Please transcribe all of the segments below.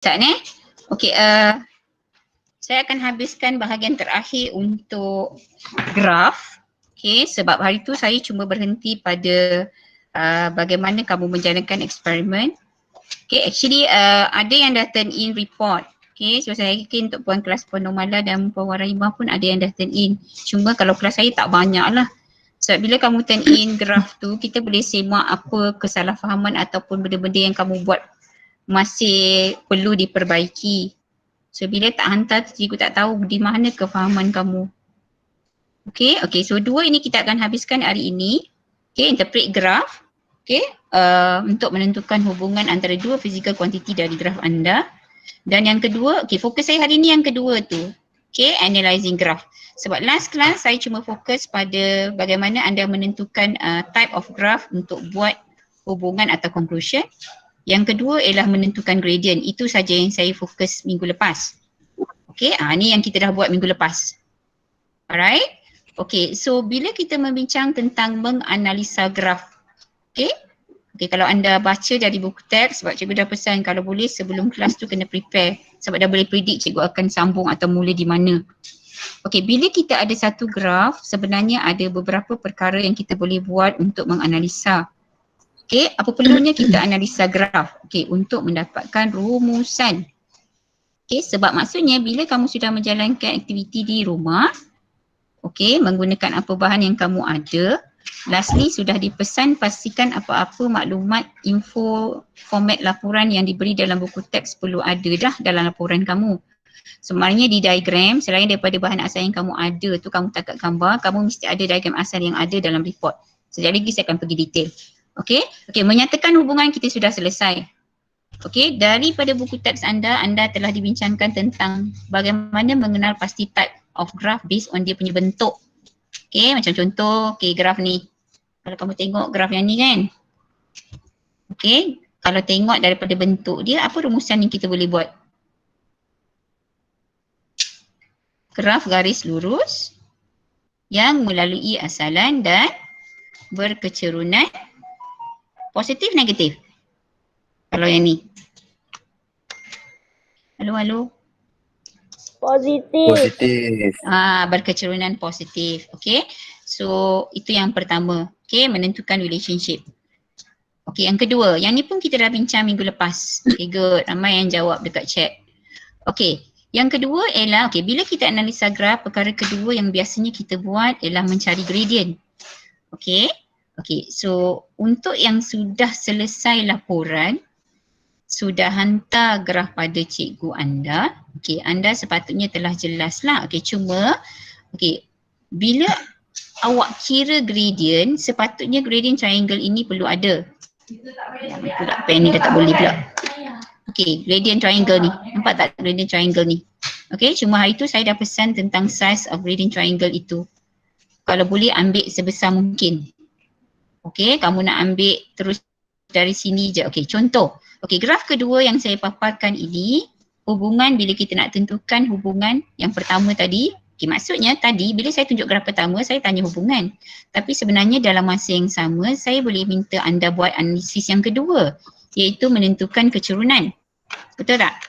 Sekejap Okey, saya akan habiskan bahagian terakhir untuk graf. Okey, sebab hari tu saya cuma berhenti pada bagaimana kamu menjalankan eksperimen. Okey, actually ada yang dah turn in report. Okey, so saya yakin untuk puan kelas Puan Normala dan Puan Waraimah pun ada yang dah turn in. Cuma kalau kelas saya tak banyak lah. Sebab bila kamu turn in graf tu, kita boleh semak apa kesalahfahaman ataupun benda-benda yang kamu buat masih perlu diperbaiki. So bila tak hantar, cikgu tak tahu di mana kefahaman kamu. Okay, so dua ini kita akan habiskan hari ini. Okay, interpret graph. Okay, untuk menentukan hubungan antara dua physical quantity dari graf anda. Dan yang kedua, okay, fokus saya hari ini yang kedua tu. Okay, analyzing graph. Sebab last class saya cuma fokus pada bagaimana anda menentukan type of graph untuk buat hubungan atau conclusion. Yang kedua ialah menentukan gradient. Itu saja yang saya fokus minggu lepas. Okay, ni yang kita dah buat minggu lepas. Alright. Okay, so bila kita membincang tentang menganalisa graf. Okay, kalau anda baca dari buku teks, sebab cikgu dah pesan kalau boleh sebelum kelas tu kena prepare. Sebab dah boleh predict cikgu akan sambung atau mula di mana. Okay, bila kita ada satu graf, sebenarnya ada beberapa perkara yang kita boleh buat untuk menganalisa. Okay, apa perlunya kita analisa graf? Okay, untuk mendapatkan rumusan. Okay, sebab maksudnya bila kamu sudah menjalankan aktiviti di rumah, okay, menggunakan apa bahan yang kamu ada, lastly sudah dipesan pastikan apa-apa maklumat, info, format laporan yang diberi dalam buku teks perlu ada dah dalam laporan kamu. Sebenarnya di diagram, selain daripada bahan asal yang kamu ada tu kamu tangkap gambar, kamu mesti ada diagram asal yang ada dalam report. Sekejap lagi saya akan pergi detail. Okay, menyatakan hubungan kita sudah selesai. Okay, daripada buku teks anda telah dibincangkan tentang bagaimana mengenal pasti type of graph based on dia punya bentuk. Okay, macam contoh, okay, graf ni. Kalau kamu tengok graf yang ni kan. Okay, kalau tengok daripada bentuk dia, apa rumusan yang kita boleh buat? Graf garis lurus yang melalui asalan dan berkecerunan positif negatif. Kalau yang ni. Halo. Positif. Berkecerunan positif. Okay. So itu yang pertama. Okay, menentukan relationship. Okay, yang kedua. Yang ni pun kita dah bincang minggu lepas. Okay, good. Ramai yang jawab dekat chat. Okay. Yang kedua ialah, okay, bila kita analisa graf, perkara kedua yang biasanya kita buat ialah mencari gradient. Okay. So untuk yang sudah selesai laporan, sudah hantar graf pada cikgu anda, okay, anda sepatutnya telah jelas lah. Okay, cuma, okay, bila awak kira gradient, sepatutnya gradient triangle ini perlu ada. Pula pen ni dah tak boleh pula. Okay, gradient triangle ni. Nampak tak gradient triangle ni? Okay, cuma hari tu saya dah pesan tentang size of gradient triangle itu. Kalau boleh ambil sebesar mungkin. Okay, kamu nak ambil terus dari sini je. Okay, contoh. Okay, graf kedua yang saya paparkan ini, hubungan bila kita nak tentukan hubungan yang pertama tadi. Okay, maksudnya tadi bila saya tunjuk graf pertama, saya tanya hubungan. Tapi sebenarnya dalam masa yang sama, saya boleh minta anda buat analisis yang kedua, iaitu menentukan kecerunan. Betul tak?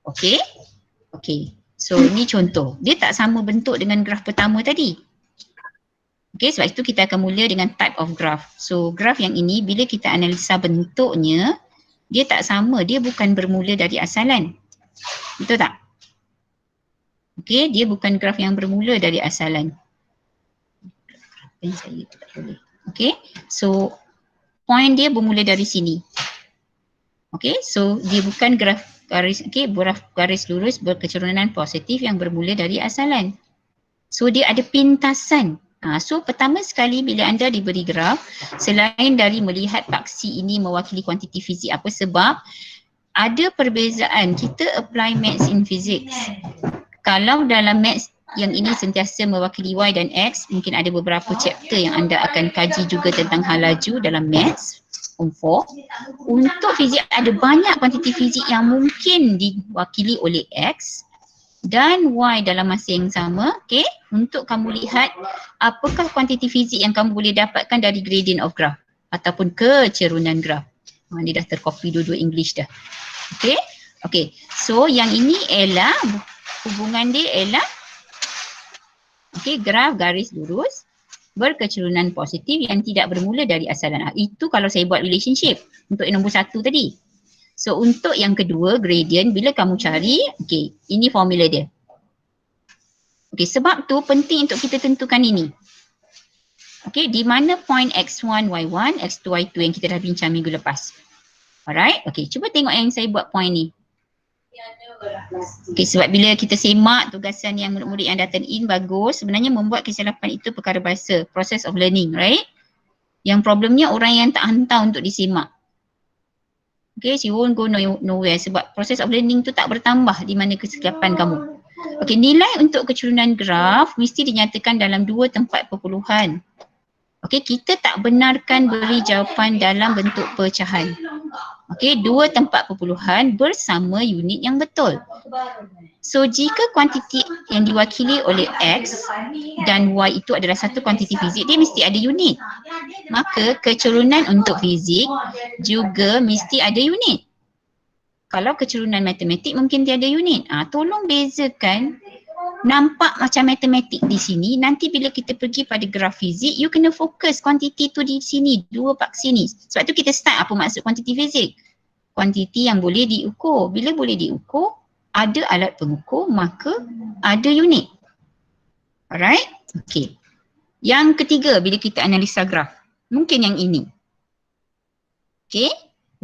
Okay. So ini contoh. Dia tak sama bentuk dengan graf pertama tadi. Okay, sebab itu kita akan mula dengan type of graph. So graf yang ini bila kita analisa bentuknya, dia tak sama. Dia bukan bermula dari asalan. Betul tak? Okay, dia bukan graf yang bermula dari asalan. Okay, so point dia bermula dari sini. Okay, so dia bukan graf garis lurus berkecerunan positif yang bermula dari asalan. So dia ada pintasan. So pertama sekali bila anda diberi graf, selain dari melihat paksi ini mewakili kuantiti fizik, apa sebab ada perbezaan. Kita apply maths in physics. Kalau dalam maths yang ini sentiasa mewakili Y dan X, mungkin ada beberapa chapter yang anda akan kaji juga tentang hal laju dalam maths. Untuk fizik ada banyak kuantiti fizik yang mungkin diwakili oleh X dan Y dalam masa yang sama. Okay, untuk kamu lihat apakah kuantiti fizik yang kamu boleh dapatkan dari gradient of graph ataupun kecerunan graf. Dia dah tercopy dua-dua English dah. Okay. Okay. So yang ini ialah hubungan dia ialah graf garis lurus berkecerunan positif yang tidak bermula dari asalan. Itu kalau saya buat relationship untuk yang nombor 1 tadi. So untuk yang kedua gradient, bila kamu cari, ini formula dia. Sebab tu penting untuk kita tentukan ini. Di mana point x1, y1, x2, y2 yang kita dah bincang minggu lepas. Alright, cuba tengok yang saya buat point ni. Sebab bila kita semak tugasan yang murid-murid yang datang in bagus, sebenarnya membuat kesilapan itu perkara bahasa, process of learning, right? Yang problemnya orang yang tak hantar untuk disemak. She won't go nowhere sebab process of learning tu tak bertambah di mana kesilapan kamu. Nilai untuk kecerunan graf mesti dinyatakan dalam 2 tempat perpuluhan. Kita tak benarkan beri jawapan dalam bentuk pecahan. 2 tempat perpuluhan bersama unit yang betul. So jika kuantiti yang diwakili oleh X dan Y itu adalah satu kuantiti fizik, dia mesti ada unit. Maka kecerunan untuk fizik juga mesti ada unit. Kalau kecerunan matematik mungkin tiada unit. Tolong bezakan. Nampak macam matematik di sini, nanti bila kita pergi pada graf fizik, you kena fokus kuantiti tu di sini, 2 part sini. Sebab tu kita start apa maksud kuantiti fizik. Kuantiti yang boleh diukur. Bila boleh diukur, ada alat pengukur, maka ada unit. Alright? Yang ketiga, bila kita analisa graf, mungkin yang ini.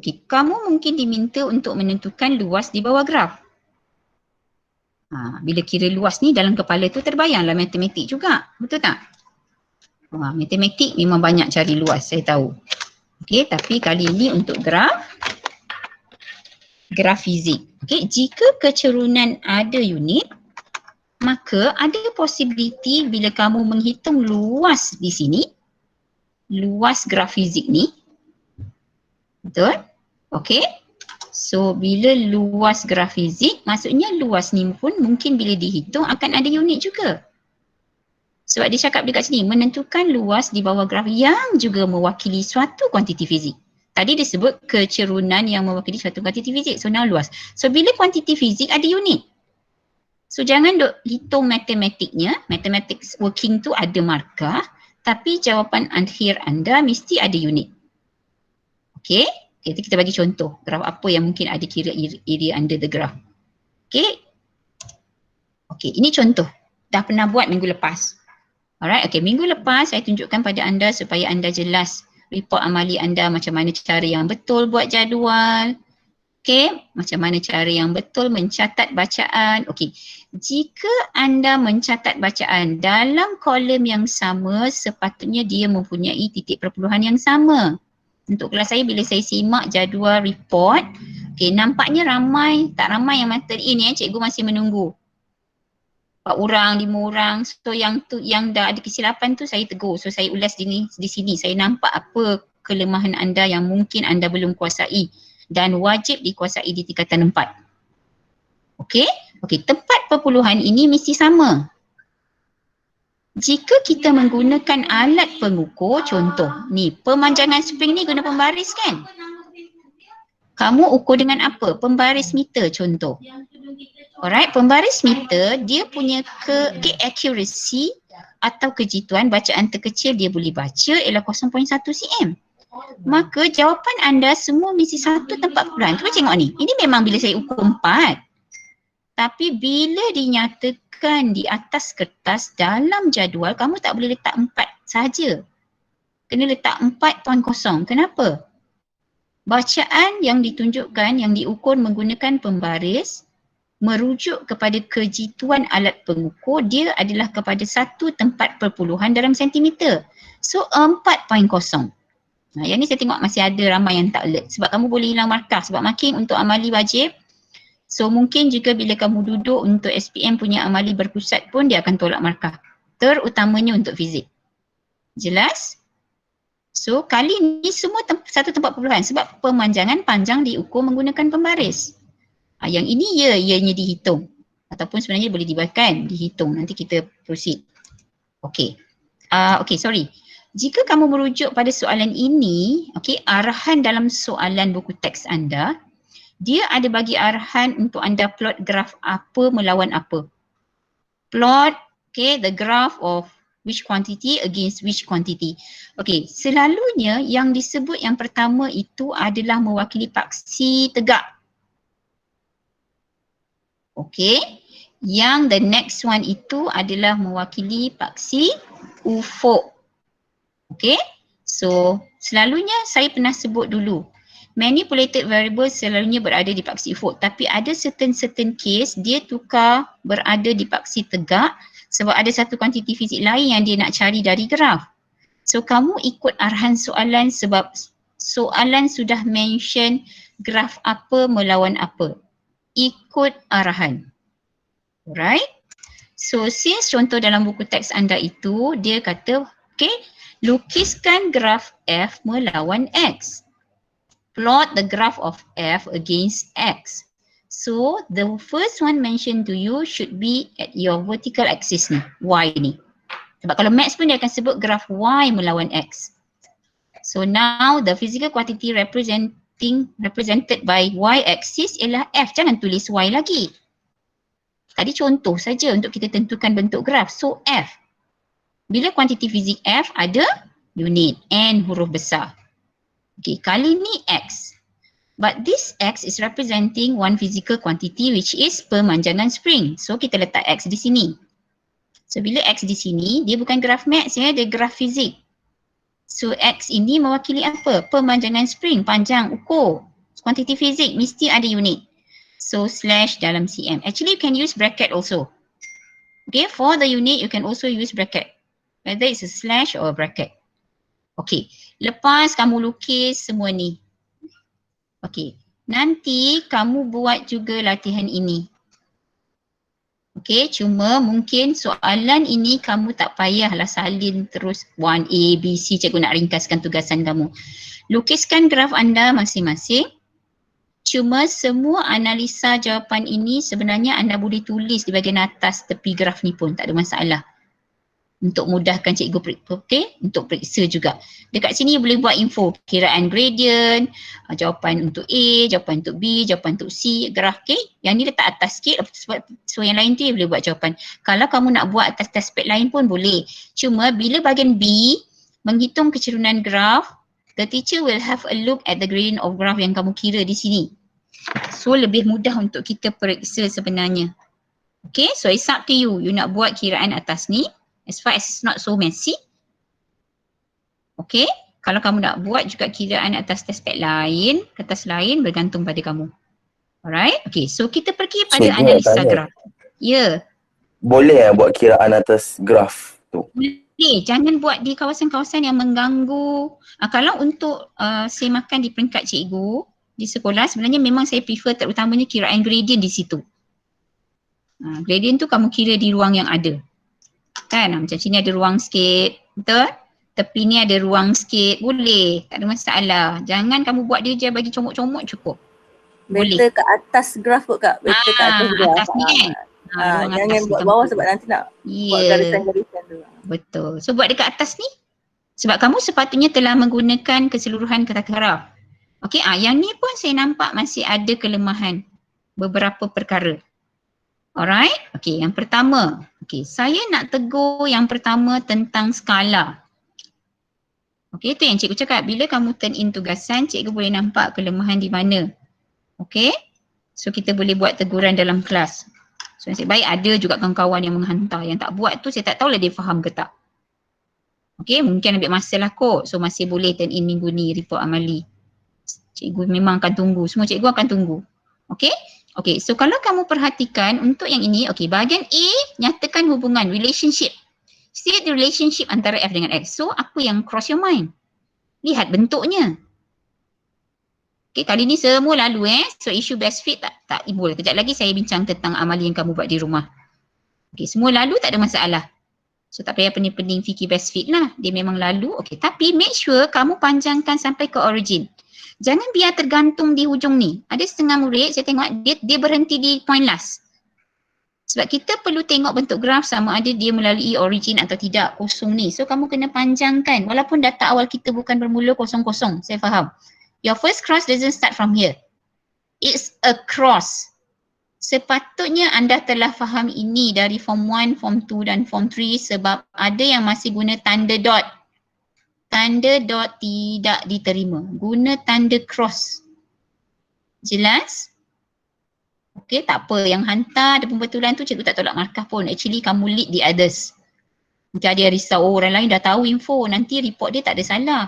Kamu mungkin diminta untuk menentukan luas di bawah graf. Bila kira luas ni dalam kepala tu terbayanglah matematik juga. Betul tak? Matematik memang banyak cari luas, saya tahu. Tapi kali ini untuk graf fizik. Jika kecerunan ada unit, maka ada possibility bila kamu menghitung luas di sini, luas graf fizik ni. Betul? So bila luas graf fizik, maksudnya luas ni pun mungkin bila dihitung akan ada unit juga. Sebab dia cakap dekat sini, menentukan luas di bawah graf yang juga mewakili suatu kuantiti fizik. Tadi disebut kecerunan yang mewakili suatu kuantiti fizik, so now luas. So bila kuantiti fizik ada unit. So jangan duk hitung matematiknya, mathematics working tu ada markah, tapi jawapan akhir anda mesti ada unit. Kita bagi contoh graf apa yang mungkin ada kira area under the graph. Ini contoh. Dah pernah buat minggu lepas. Alright, minggu lepas saya tunjukkan pada anda supaya anda jelas report amali anda macam mana cara yang betul buat jadual. Macam mana cara yang betul mencatat bacaan. Jika anda mencatat bacaan dalam kolom yang sama, sepatutnya dia mempunyai titik perpuluhan yang sama. Untuk kelas saya, bila saya simak jadual report, nampaknya ramai, tak ramai yang mater in cikgu masih menunggu. 4 orang, 5 orang, so yang dah ada kesilapan tu saya tegur. So saya ulas di sini, saya nampak apa kelemahan anda yang mungkin anda belum kuasai dan wajib dikuasai di tingkatan 4. Tempat perpuluhan ini mesti sama. Jika kita menggunakan alat pengukur, contoh ni, pemanjangan spring ni guna pembaris kan? Kamu ukur dengan apa? Pembaris meter contoh. Alright, pembaris meter dia punya accuracy atau kejituan bacaan terkecil dia boleh baca ialah 0.1 cm. Maka jawapan anda semua mesti satu tempat perpuluhan. Cuba tengok ni, ini memang bila saya ukur 4. Tapi bila dinyatakan di atas kertas dalam jadual, kamu tak boleh letak 4 saja. Kena letak 4.0. Kenapa? Bacaan yang ditunjukkan, yang diukur menggunakan pembaris, merujuk kepada kejituan alat pengukur, dia adalah kepada satu tempat perpuluhan dalam sentimeter. So 4.0. Yang ni saya tengok masih ada ramai yang tak alert. Sebab kamu boleh hilang markah. Sebab marking untuk amali wajib. So mungkin juga bila kamu duduk untuk SPM punya amali berpusat pun dia akan tolak markah. Terutamanya untuk fizik. Jelas? So kali ni semua satu tempat perpuluhan sebab pemanjangan panjang diukur menggunakan pembaris. Yang ini ianya dihitung. Ataupun sebenarnya boleh dibuatkan, dihitung. Nanti kita proceed. Sorry. Jika kamu merujuk pada soalan ini, okey, arahan dalam soalan buku teks anda, dia ada bagi arahan untuk anda plot graf apa melawan apa. Plot, okay, the graph of which quantity against which quantity. Okay, selalunya yang disebut yang pertama itu adalah mewakili paksi tegak. Okay, yang the next one itu adalah mewakili paksi ufuk. Okay, so selalunya saya pernah sebut dulu, manipulated variable selalunya berada di paksi ufuk, tapi ada certain case dia tukar berada di paksi tegak sebab ada satu kuantiti fizik lain yang dia nak cari dari graf. So kamu ikut arahan soalan sebab soalan sudah mention graf apa melawan apa. Ikut arahan. Alright. So since contoh dalam buku teks anda itu dia kata, okay, lukiskan graf F melawan X. Plot the graph of F against X. So the first one mentioned to you should be at your vertical axis ni, Y ni. Sebab kalau maths pun dia akan sebut graf Y melawan X. So now the physical quantity represented by Y axis ialah F. Jangan tulis Y lagi. Tadi contoh saja untuk kita tentukan bentuk graf. So F. Bila kuantiti fizik F ada unit N huruf besar. Okay, kali ni X. But this X is representing one physical quantity which is pemanjangan spring. So kita letak X di sini. So bila X di sini, dia bukan graf maths ya, dia graf fizik. So X ini mewakili apa? Pemanjangan spring, panjang ukur. Kuantiti fizik mesti ada unit. So slash dalam cm. Actually you can use bracket also. Okay, for the unit you can also use bracket. Whether it's a slash or a bracket. Okay, lepas kamu lukis semua ni. Okay, nanti kamu buat juga latihan ini. Okay, cuma mungkin soalan ini kamu tak payahlah salin terus 1A, B, C, cikgu nak ringkaskan tugasan kamu. Lukiskan graf anda masing-masing. Cuma semua analisa jawapan ini sebenarnya anda boleh tulis di bahagian atas tepi graf ni pun, tak ada masalah. Untuk mudahkan cikgu, okay? Untuk periksa juga. Dekat sini boleh buat info kiraan gradient, jawapan untuk A, jawapan untuk B, jawapan untuk C, graf, okay? Yang ni letak atas sikit, so yang lain tu boleh buat jawapan. Kalau kamu nak buat atas aspek lain pun boleh. Cuma bila bahagian B, menghitung kecerunan graf, the teacher will have a look at the gradient of graph yang kamu kira di sini. So lebih mudah untuk kita periksa sebenarnya. Okay, so it's up to you. You nak buat kiraan atas ni. As far as it's not so messy. Okay, kalau kamu nak buat juga kiraan atas aspek lain, kertas lain bergantung pada kamu. Alright, okay, so kita pergi pada analisa graf. Ya. Boleh buat kiraan atas graf tu? Boleh, jangan buat di kawasan-kawasan yang mengganggu. Kalau untuk semakan di peringkat cikgu di sekolah, sebenarnya memang saya prefer terutamanya kiraan gradient di situ. Gradient tu kamu kira di ruang yang ada. Kan, macam sini ada ruang sikit, betul? Tepi ni ada ruang sikit, boleh, tak ada masalah. Jangan kamu buat dia je bagi comot-comot cukup. Boleh. Better kat atas graf kot kak, better kat atas graf. Atas ni kan? Jangan buat bawah sebab nanti nak buat garisan-garisan tu. Betul. So buat dekat atas ni, sebab kamu sepatutnya telah menggunakan keseluruhan tata graf. Okey, yang ni pun saya nampak masih ada kelemahan beberapa perkara. Alright, okay, yang pertama, okay, saya nak tegur yang pertama tentang skala. Okay, tu yang cikgu cakap, bila kamu turn in tugasan, cikgu boleh nampak kelemahan di mana. Okay, so kita boleh buat teguran dalam kelas. So nasib baik ada juga kawan-kawan yang menghantar, yang tak buat tu saya tak tahulah dia faham ke tak. Okay, mungkin ambil masa lah kot, so masih boleh turn in minggu ni report amali. Cikgu memang akan tunggu, semua cikgu akan tunggu. Okay. Okay, so kalau kamu perhatikan untuk yang ini, okay, bahagian A nyatakan hubungan, relationship. State the relationship antara F dengan X. So, apa yang cross your mind? Lihat bentuknya. Okay, kali ni semua lalu So, isu best fit tak timbul. Kejap lagi saya bincang tentang amali yang kamu buat di rumah. Okay, semua lalu tak ada masalah. So, tak payah pening-pening fikir best fit lah. Dia memang lalu. Okay, tapi make sure kamu panjangkan sampai ke origin. Jangan biar tergantung di hujung ni. Ada setengah murid saya tengok dia berhenti di point last. Sebab kita perlu tengok bentuk graf sama ada dia melalui origin atau tidak, kosong ni. So kamu kena panjangkan walaupun data awal kita bukan bermula kosong-kosong, saya faham. Your first cross doesn't start from here. It's a cross. Sepatutnya anda telah faham ini dari form 1, form 2 dan form 3 sebab ada yang masih guna tanda dot. Tanda dot tidak diterima. Guna tanda cross. Jelas? Okay, tak apa. Yang hantar ada pembetulan tu cikgu tak tolak markah pun. Actually kamu lead the others. Macam dia risau, oh orang lain dah tahu info. Nanti report dia tak ada salah.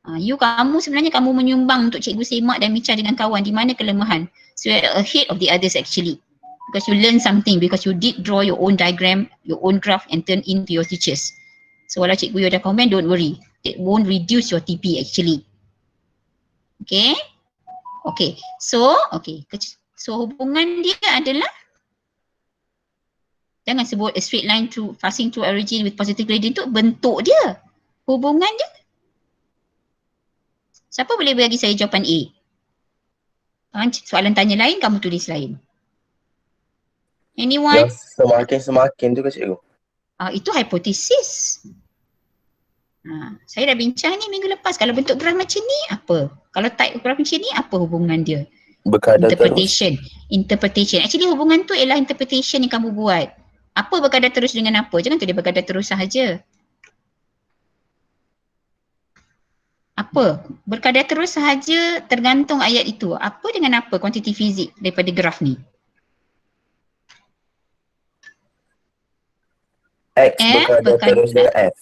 Kamu sebenarnya kamu menyumbang untuk cikgu semak dan bincang dengan kawan di mana kelemahan. So you're ahead of the others actually. Because you learn something, because you did draw your own diagram, your own graph and turn in to your teachers. So walau cikgu you dah komen, don't worry. It won't reduce your TP actually. Okay. Okay. So hubungan dia adalah, jangan sebut a straight line through passing through origin with positive gradient tu bentuk dia. Hubungan dia. Siapa boleh bagi saya jawapan A? Soalan tanya lain, kamu tulis lain. Anyone? Yang semakin tu ke cikgu? Itu hipotesis. Saya dah bincang ni minggu lepas. Kalau bentuk graf macam ni, apa? Kalau type graf macam ni, apa hubungan dia? Berkadar Interpretation. Interpretation. Actually hubungan tu ialah interpretation yang kamu buat. Apa berkadar terus dengan apa? Jangan tu dia berkadar terus sahaja. Apa? Berkadar terus sahaja tergantung ayat itu. Apa dengan apa kuantiti fizik daripada graf ni? X berkadar terus dengan F.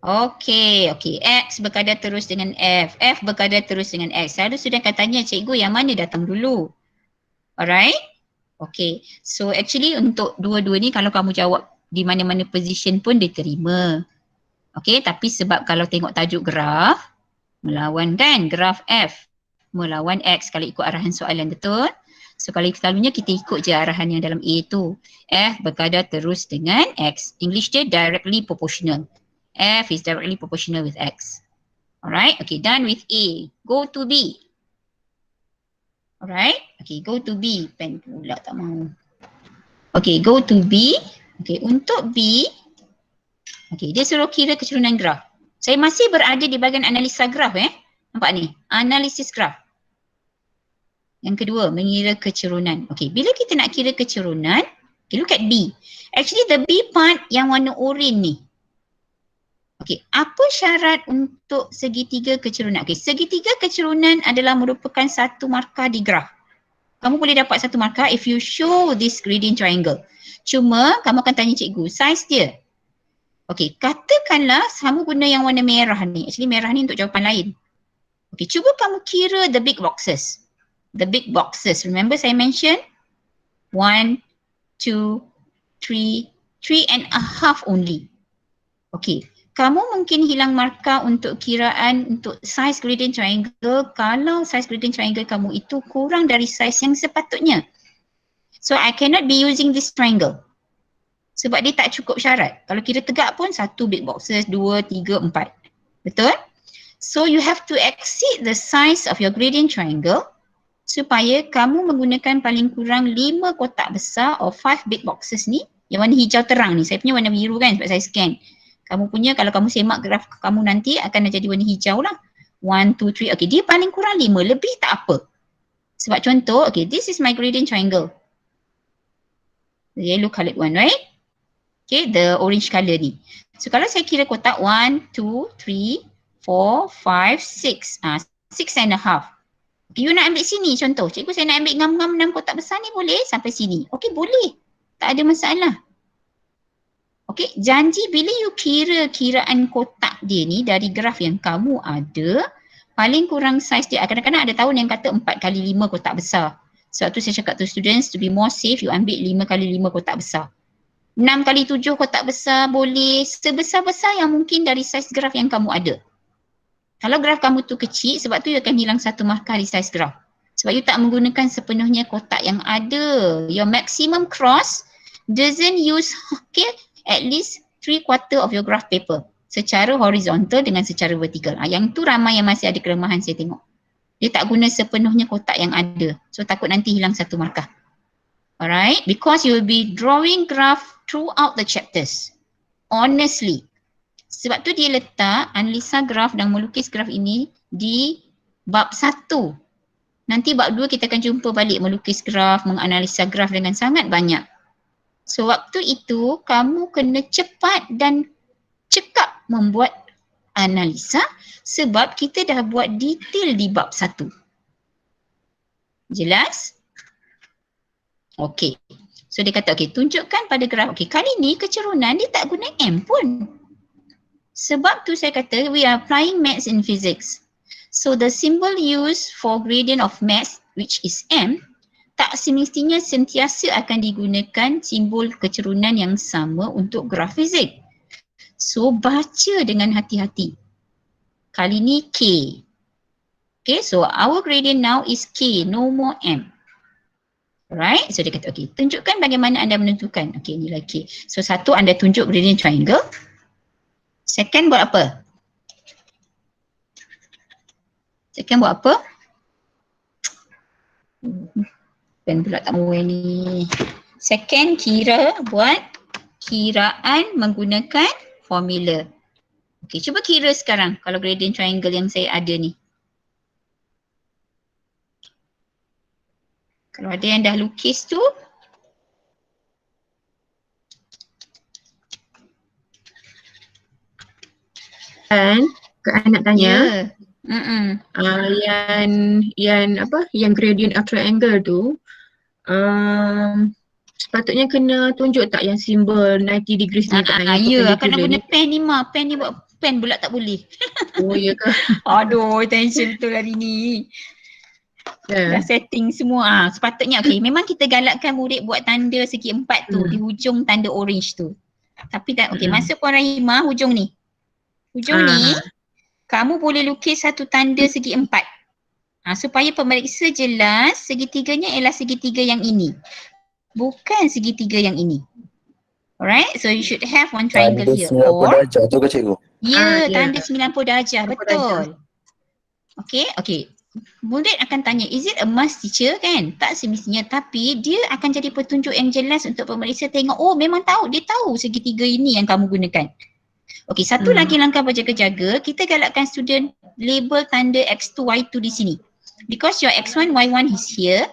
Okey. X berkadar terus dengan F. F berkadar terus dengan X. Selalu student akan tanya, cikgu yang mana datang dulu? Alright? Okay. So actually untuk dua-dua ni kalau kamu jawab di mana-mana position pun diterima. Okay. Tapi sebab kalau tengok tajuk graf, melawan kan graf F melawan X kalau ikut arahan soalan, betul? So kalau selalunya kita ikut je arahan yang dalam A tu. F berkadar terus dengan X. English dia directly proportional. F is directly proportional with X. Alright, okay, done with A. Go to B. Alright, okay, go to B. Pen pula tak mau. Okay, go to B. Okay, untuk B, okay, dia suruh kira kecurunan graf. Saya masih berada di bahagian analisa graf Nampak ni? Analisis graf. Yang kedua, mengira kecurunan. Okay, bila kita nak kira kecurunan, okay, look at B. Actually the B part yang warna oranye ni. Okay, apa syarat untuk segitiga kecurunan? Okay, segitiga kecurunan adalah merupakan satu markah di graf. Kamu boleh dapat satu markah if you show this gradient triangle. Cuma kamu akan tanya cikgu, size dia. Okay, katakanlah kamu guna yang warna merah ni. Actually merah ni untuk jawapan lain. Okay, cuba kamu kira the big boxes. The big boxes. Remember saya mention 1, 2, 3, 3.5 only. Okay, kamu mungkin hilang markah untuk kiraan untuk size gradient triangle kalau size gradient triangle kamu itu kurang dari size yang sepatutnya. So I cannot be using this triangle. Sebab dia tak cukup syarat. Kalau kira tegak pun 1 big boxes, 2, 3, 4. Betul? So you have to exceed the size of your gradient triangle supaya kamu menggunakan paling kurang 5 kotak besar or 5 big boxes ni. Yang warna hijau terang ni. Saya punya warna biru kan sebab saya scan. Kamu punya kalau kamu semak graf kamu nanti akan jadi warna hijau lah. 1, 2, 3. Okay, dia paling kurang 5. Lebih tak apa. Sebab contoh, okay, this is my gradient triangle. The yellow coloured one, right? Okay, the orange colour ni. So kalau saya kira kotak 1, 2, 3, 4, 5, 6. 6.5. Okay, you nak ambil sini contoh. Cikgu saya nak ambil ngam-ngam 6 kotak besar ni boleh sampai sini. Okay, boleh. Tak ada masalah. Okay, janji bila you kira kiraan kotak dia ni dari graf yang kamu ada, paling kurang saiz dia. Kadang-kadang ada tahun yang kata 4x5 kotak besar. Sebab tu saya cakap to students to be more safe, you ambil 5x5 kotak besar. 6x7 kotak besar boleh, sebesar-besar yang mungkin dari saiz graf yang kamu ada. Kalau graf kamu tu kecil, sebab tu you akan hilang satu markah di saiz graf. Sebab you tak menggunakan sepenuhnya kotak yang ada. Your maximum cross doesn't use, okay, at least 3/4 of your graph paper secara horizontal dengan secara vertikal. Yang tu ramai yang masih ada kelemahan saya tengok. Dia tak guna sepenuhnya kotak yang ada. So takut nanti hilang satu markah. Alright, because you will be drawing graph throughout the chapters. Honestly. Sebab tu dia letak analisa graf dan melukis graf ini di bab 1. Nanti bab 2 kita akan jumpa balik melukis graf, menganalisa graf dengan sangat banyak. So waktu itu kamu kena cepat dan cekap membuat analisa sebab kita dah buat detail di bab 1. Jelas? Okey. So dia kata okey, tunjukkan pada graf. Okey, kali ni kecerunan dia tak guna M pun. Sebab tu saya kata we are applying maths in physics. So the symbol used for gradient of mass, which is M, tak semestinya sentiasa akan digunakan simbol kecerunan yang sama untuk graf fizik. So baca dengan hati-hati. Kali ni K. Okay, so our gradient now is K, no more M. Alright, so dia kata okay, tunjukkan bagaimana anda menentukan. Okay, nilai K. So satu, anda tunjuk gradient triangle. Second buat apa? Second buat apa? Pen pula tak mau ni. Second buat kiraan menggunakan formula. Okey, cuba kira sekarang kalau gradient triangle yang saya ada ni. Kalau ada yang dah lukis tu. Kan Kak nak tanya. Ya. Yang gradient of triangle tu sepatutnya kena tunjuk tak yang simbol 90 degrees ni tak yang Ya, perpendicular kena ni? guna pen ni mah. Pen ni buat pen pula tak boleh. Oh ya ke? Aduh, tension betul hari ni. Dah setting semua. Sepatutnya okey, memang kita galakkan murid buat tanda segi empat tu di hujung tanda orange tu. Tapi tak okey, masa Puan Rahimah hujung ni. Hujung ni kamu boleh lukis satu tanda segi empat. Supaya pemeriksa jelas segitiganya ialah segitiga yang ini. Bukan segitiga yang ini. Alright, so you should have one triangle Tanda here. 90 darjah tu ke cikgu? Ya, ya. tanda 90 darjah, betul. Okey. Murid akan tanya, is it a must teacher kan? Tak semestinya, tapi dia akan jadi petunjuk yang jelas untuk pemeriksa tengok, oh memang tahu, dia tahu segitiga ini yang kamu gunakan. Okey, satu lagi langkah berjaga-jaga, kita galakkan student label tanda X2, Y2 di sini. Because your X1, Y1 is here,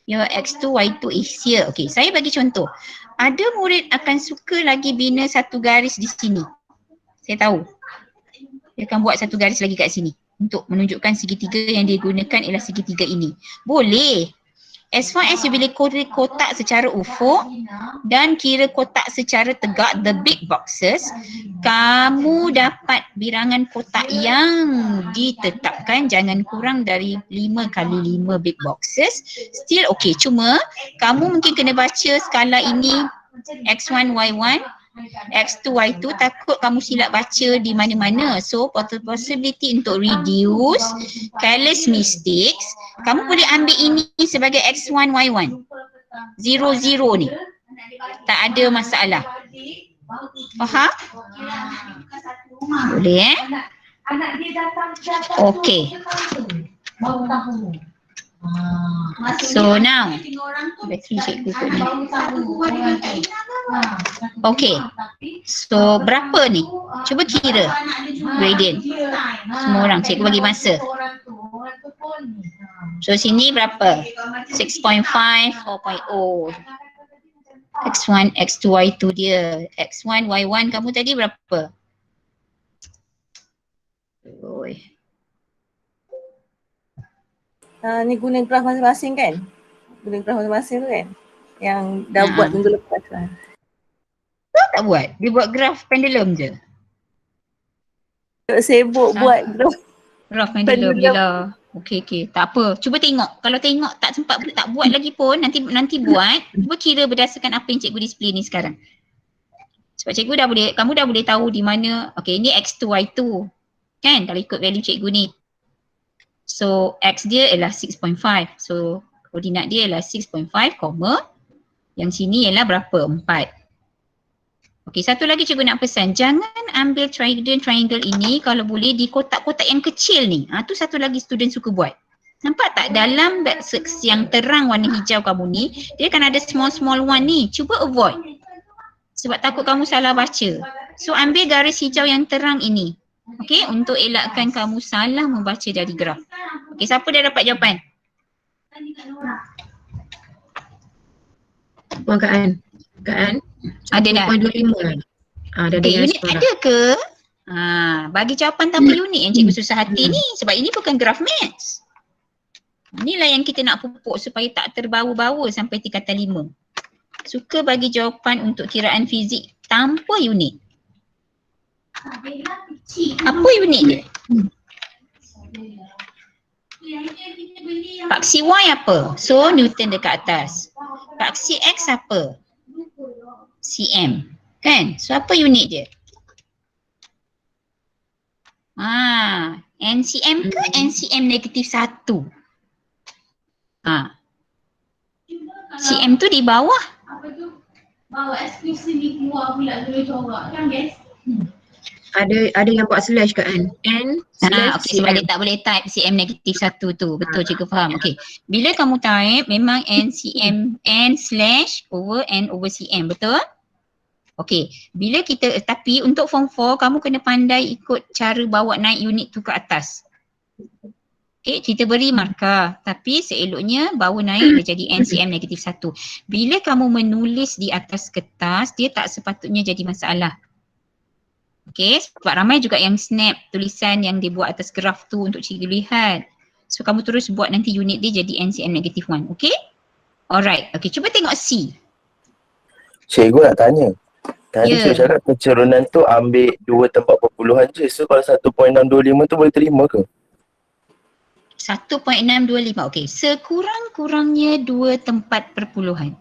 your X2, Y2 is here. Okey, saya bagi contoh. Ada murid akan suka lagi bina satu garis di sini. Saya tahu. Dia akan buat satu garis lagi kat sini untuk menunjukkan segitiga yang dia gunakan ialah segitiga ini. Boleh. As far as you boleh kira kotak secara ufuk dan kira kotak secara tegak, the big boxes, kamu dapat birangan kotak yang ditetapkan jangan kurang dari 5 kali 5 big boxes. Still okay. Cuma kamu mungkin kena baca skala ini X1, Y1, X2, Y2, takut kamu silap baca di mana-mana. So possibility untuk reduce careless mistakes, kamu boleh ambil ini sebagai X1, Y1. 0, ni. Tak ada masalah. Faham? Boleh Okay. So now, bateri cikgu kot ni. Okay. So berapa ni? Cuba kira gradient. Semua orang, cikgu bagi masa. So sini berapa? 6.5, 4.0. X1, X2, Y2 dia. X1, Y1 kamu tadi berapa? Oi. Ni guna graf masing-masing kan? Guna graf masing-masing tu kan? Yang dah buat minggu lepas kan? Tak buat. Dia buat graf pendulum je. Sibuk buat graf. Graf pendulum je lah. Okey. Tak apa. Cuba tengok. Kalau tengok tak sempat tak buat lagi pun nanti buat. Cuba kira berdasarkan apa yang cikgu display ni sekarang. Sebab cikgu kamu dah boleh tahu di mana. Okey, ni X2, Y2. Kan? Kalau ikut value cikgu ni. So X dia ialah 6.5. So koordinat dia ialah 6.5, yang sini ialah berapa? 4. Okey, satu lagi cikgu nak pesan. Jangan ambil triangle ini kalau boleh di kotak-kotak yang kecil ni. Tu satu lagi student suka buat. Nampak tak dalam box yang terang warna hijau kamu ni, dia kan ada small one ni. Cuba avoid. Sebab takut kamu salah baca. So ambil garis hijau yang terang ini. Okey, untuk elakkan kamu salah membaca dari graf. Okey, siapa dah dapat jawapan? Puan Kak An. Kak An. Ada dah. 1.25. Dah ada Okay, yang unit sekolah. ada ke? Bagi jawapan tanpa unit yang cikgu susah hati ni sebab ini bukan graf maths. Inilah yang kita nak pupuk supaya tak terbawa-bawa sampai tingkatan 5. Suka bagi jawapan untuk kiraan fizik tanpa unit. Apa unit dia? Paksi Y apa? So Newton dekat atas. Paksi X apa? cm. Kan? So apa unit dia? NCM ke NCM negatif 1? CM tu di bawah. Apa tu? Bawa eksklusi ni keluar pula dulu corak kan guys? Ada yang buat slash Kak An. N slash Okey, sebab dia tak boleh type CM negatif 1 tu. Betul, cikgu faham. Okey. Bila kamu type memang NCM N slash over N over CM. Betul? Okey. Bila kita, tapi untuk form 4 kamu kena pandai ikut cara bawa naik unit tu ke atas. Okey, kita beri markah. Tapi seeloknya bawa naik dia jadi NCM negatif 1. Bila kamu menulis di atas kertas, dia tak sepatutnya jadi masalah. Okay, sebab ramai juga yang snap tulisan yang dia buat atas graf tu untuk cikgu lihat. So kamu terus buat nanti unit dia jadi NCM negatif 1, okay? Alright, okay, cuba tengok C. Cikgu nak tanya. Tadi Ya. cikgu cakap kecerunan tu ambil 2 tempat perpuluhan je. So kalau 1.625 tu boleh terima ke? 1.625, okay. Sekurang-kurangnya 2 tempat perpuluhan.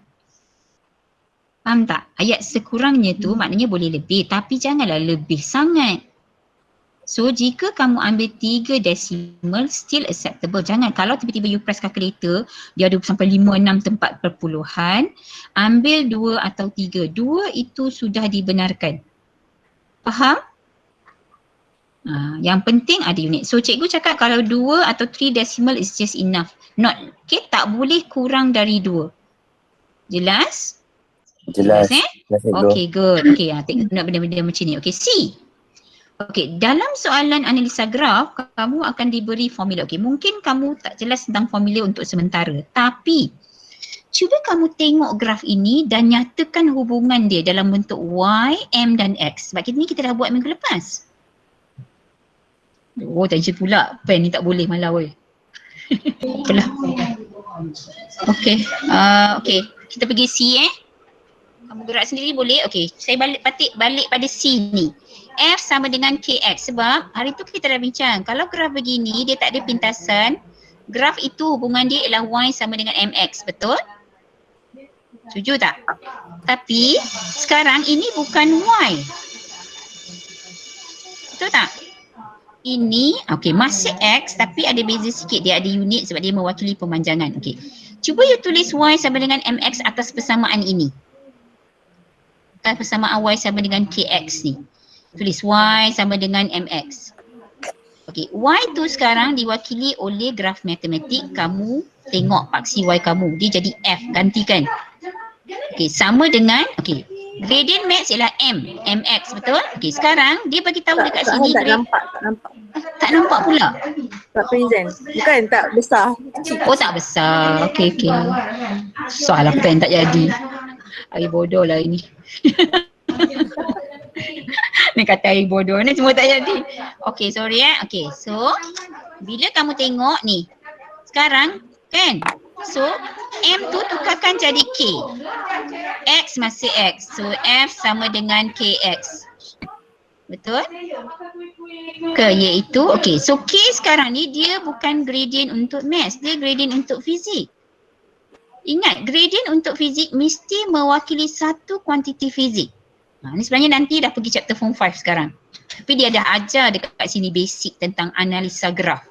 Faham tak? Ayat sekurangnya tu maknanya boleh lebih tapi janganlah lebih sangat. So jika kamu ambil 3 desimal still acceptable. Jangan kalau tiba-tiba you press calculator dia ada sampai 5-6 tempat perpuluhan, ambil 2 atau 3. 2 itu sudah dibenarkan. Faham? Yang penting ada unit. So cikgu cakap kalau 2 atau 3 decimal is just enough. Not, okay, tak boleh kurang dari 2. Jelas? Jelas. Jelas, okay, good. Okay, tengok benda-benda macam ni. Okay, C. Okay, dalam soalan analisa graf, kamu akan diberi formula. Okay, mungkin kamu tak jelas tentang formula untuk sementara. Tapi, cuba kamu tengok graf ini dan nyatakan hubungan dia dalam bentuk Y, M dan X. Sebab ni kita dah buat minggu lepas. Oh, tak pula. Pen ni tak boleh malah weh. Apalah. Okay, okay. Kita pergi C Kamu gerak sendiri boleh? Okey, saya balik pada C ni. F sama dengan KX sebab hari tu kita dah bincang. Kalau graf begini dia tak ada pintasan, graf itu hubungan dia ialah Y sama dengan MX, betul? Setuju tak? Tapi sekarang ini bukan Y. Betul tak? Ini, okey, masih X tapi ada beza sikit. Dia ada unit sebab dia mewakili pemanjangan. Okey. Cuba you tulis Y sama dengan MX atas persamaan ini. Persamaan Y sama dengan KX ni. Tulis Y sama dengan MX. Okey, Y tu sekarang diwakili oleh graf matematik. Kamu tengok paksi Y kamu. Dia jadi F, gantikan. Okey, sama dengan, okey, gradient max ialah M, MX, betul? Okey, sekarang dia bagi tahu dekat sini. Tak nampak. Tak nampak pula. Tak present. Bukan tak besar. Oh, tak besar. Okey. Salah pen tak jadi. Air bodoh lah ini. Ni kata air bodoh ni semua tak jadi. Okay, sorry Okay, so bila kamu tengok ni, sekarang kan, so M tu tukarkan jadi K. X masih X. So F sama dengan KX. Betul? Iaitu, okay, so K sekarang ni dia bukan gradient untuk maths, dia gradient untuk fizik. Ingat, gradient untuk fizik mesti mewakili satu kuantiti fizik. Ni sebenarnya nanti dah pergi chapter form 5 sekarang. Tapi dia dah ajar dekat sini basic tentang analisa graf.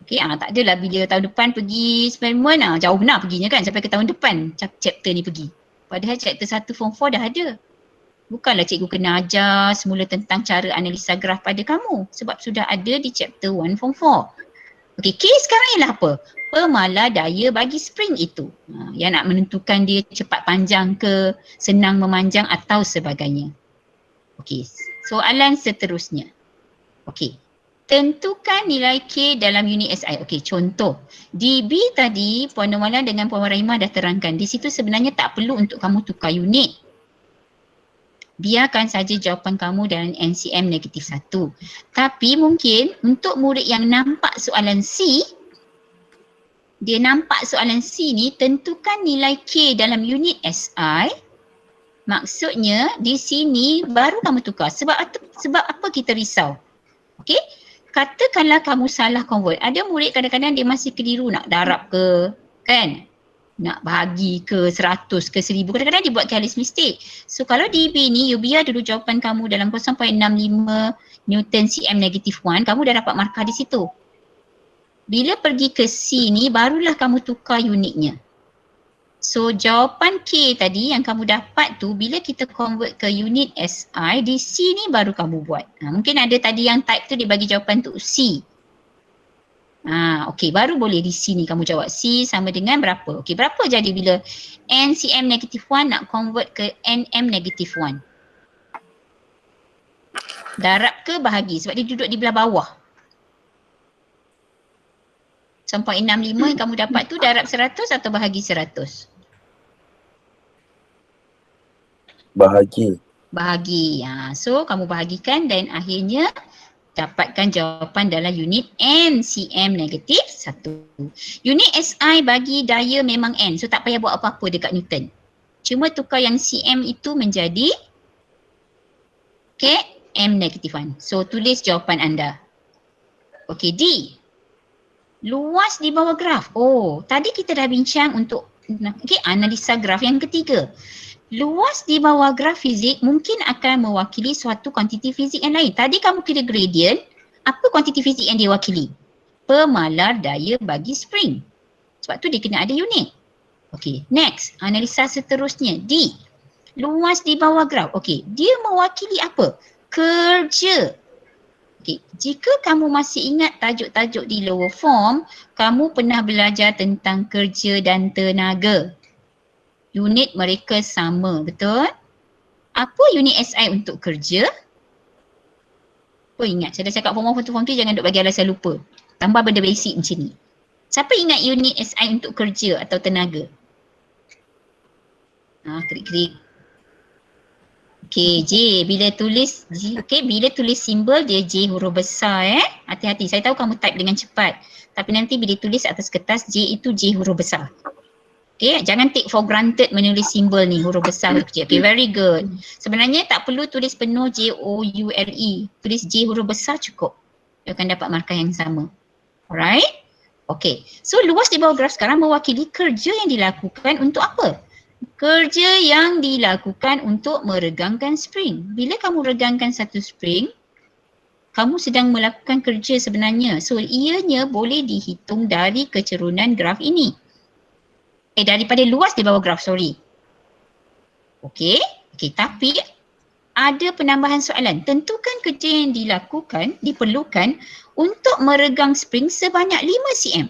Okay, tak adalah bila tahun depan pergi eksperimen, jauh benar perginya kan sampai ke tahun depan chapter ni pergi. Padahal chapter 1 form 4 dah ada. Bukanlah cikgu kena ajar semula tentang cara analisa graf pada kamu sebab sudah ada di chapter 1 form 4. Okey, K sekarang ialah apa? Pemala daya bagi spring itu. Yang nak menentukan dia cepat panjang ke, senang memanjang atau sebagainya. Okey, soalan seterusnya. Okey, tentukan nilai K dalam unit SI. Okey, contoh. DB tadi Puan Nurmala dengan Puan Rahimah dah terangkan. Di situ sebenarnya tak perlu untuk kamu tukar unit. Biarkan saja jawapan kamu dalam NCM -1. Tapi mungkin untuk murid yang nampak soalan C, dia nampak soalan C ni, tentukan nilai K dalam unit SI. Maksudnya di sini baru kamu tukar. Sebab apa kita risau? Okey? Katakanlah kamu salah convert. Ada murid kadang-kadang dia masih keliru nak darab ke, kan? Nak bahagi ke 100 ke 1000. Kadang-kadang dia buat careless mistake. So kalau DB ni, you biar dulu jawapan kamu dalam 0.65 Newton cm -1, kamu dah dapat markah di situ. Bila pergi ke C ni, barulah kamu tukar unitnya. So jawapan K tadi yang kamu dapat tu, bila kita convert ke unit SI, di C ni baru kamu buat. Mungkin ada tadi yang type tu dia bagi jawapan tu C. Okey, baru boleh di sini kamu jawab C sama dengan berapa. Okey, berapa jadi bila NCM -1 nak convert ke NM -1? Darab ke bahagi? Sebab dia duduk di belah bawah. 0.65 yang kamu dapat tu darab 100 atau bahagi 100? Bahagi. Bahagi. So kamu bahagikan dan akhirnya dapatkan jawapan dalam unit NCM -1. Unit SI bagi daya memang N. So tak payah buat apa-apa dekat Newton. Cuma tukar yang CM itu menjadi KM -1. So tulis jawapan anda. Okey, D. Luas di bawah graf. Oh, tadi kita dah bincang untuk analisa graf yang ketiga. Luas di bawah graf fizik mungkin akan mewakili suatu kuantiti fizik yang lain. Tadi kamu kira gradient, apa kuantiti fizik yang dia wakili? Pemalar daya bagi spring. Sebab tu dia kena ada unit. Okey, next. Analisa seterusnya. D. Luas di bawah graf. Okey, dia mewakili apa? Kerja. Okey, jika kamu masih ingat tajuk-tajuk di lower form, kamu pernah belajar tentang kerja dan tenaga. Unit mereka sama, betul? Apa unit SI untuk kerja? Oh ingat, saya dah cakap form 1, form 2 jangan duk bagi alasan lupa. Tambah benda basic macam ni. Siapa ingat unit SI untuk kerja atau tenaga? Klik-klik. Okey, J. Bila tulis J, bila tulis simbol dia J huruf besar Hati-hati. Saya tahu kamu type dengan cepat. Tapi nanti bila tulis atas kertas J itu J huruf besar. Okey, jangan take for granted menulis simbol ni huruf besar huruf kecil. Okey, very good. Sebenarnya tak perlu tulis penuh J-O-U-R-E. Tulis J huruf besar cukup. Dia akan dapat markah yang sama. Alright? Okey. So luas di bawah graf sekarang mewakili kerja yang dilakukan untuk apa? Kerja yang dilakukan untuk meregangkan spring. Bila kamu regangkan satu spring, kamu sedang melakukan kerja sebenarnya. So ianya boleh dihitung dari kecerunan graf ini. Daripada luas di bawah graf, sorry. Okey, tapi ada penambahan soalan. Tentukan kerja yang diperlukan untuk meregang spring sebanyak 5 cm.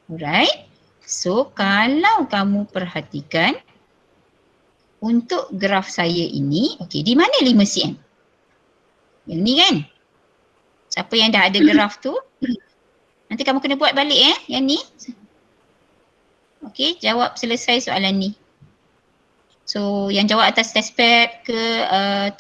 Alright. So kalau kamu perhatikan untuk graf saya ini, okey, di mana 5 cm? Yang ni kan? Siapa yang dah ada graf tu? Nanti kamu kena buat balik yang ni. Okey, jawab selesai soalan ni. So yang jawab atas test pad ke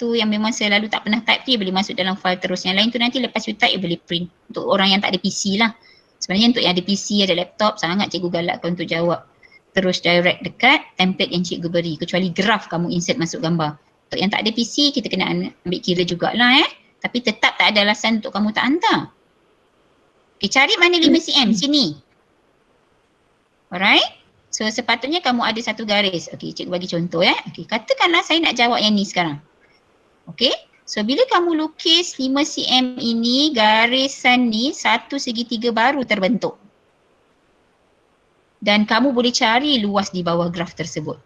tu yang memang selalu tak pernah type tu, boleh masuk dalam file terus. Yang lain tu nanti lepas you type you boleh print. Untuk orang yang tak ada PC lah. Sebenarnya untuk yang ada PC, ada laptop, sangat cikgu galakkan untuk jawab terus direct dekat template yang cikgu beri. Kecuali graf kamu insert masuk gambar. Untuk yang tak ada PC, kita kena ambil kira jugalah Tapi tetap tak ada alasan untuk kamu tak hantar. Okay, cari mana 5 cm, sini. Alright. So sepatutnya kamu ada satu garis. Okay, cikgu bagi contoh Okay, katakanlah saya nak jawab yang ni sekarang. Okay. So bila kamu lukis 5 cm ini, garisan ni satu segitiga baru terbentuk. Dan kamu boleh cari luas di bawah graf tersebut.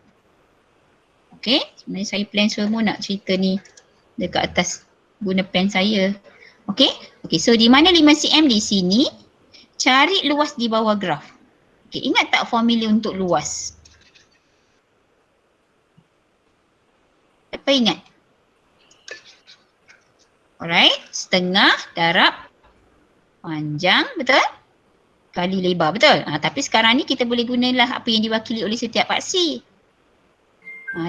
Okay, sebenarnya saya plan semua nak cerita ni dekat atas guna pen saya. Okay, Okay, so di mana 5 cm di sini? Cari luas di bawah graf. Okay, ingat tak formula untuk luas? Apa ingat? Alright, setengah darab panjang, betul? Kali lebar, betul? Tapi sekarang ni kita boleh gunalah apa yang diwakili oleh setiap paksi.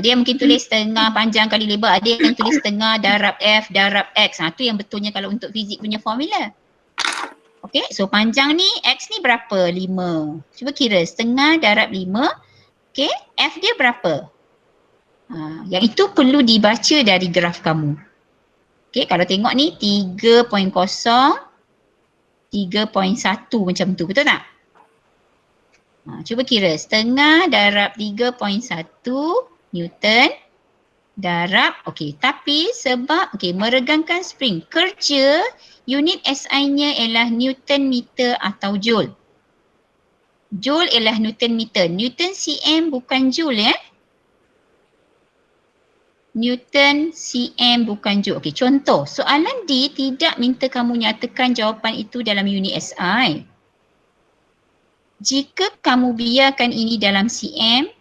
Dia mungkin tulis setengah panjang kali lebar, ada yang tulis setengah darab F darab X. Tu yang betulnya kalau untuk fizik punya formula. Okay, so panjang ni, X ni berapa? 5. Cuba kira setengah darab 5. Okay, F dia berapa? Yang itu perlu dibaca dari graf kamu. Okay, kalau tengok ni 3.0, 3.1 macam tu, betul tak? Cuba kira setengah darab 3.1 Newton darab, okay, tapi sebab, okay, meregangkan spring, kerja unit SI-nya ialah Newton meter atau Joule. Joule ialah Newton meter, Newton cm bukan Joule ya. Newton cm bukan Joule. Okay, contoh, soalan D tidak minta kamu nyatakan jawapan itu dalam unit SI. Jika kamu biarkan ini dalam cm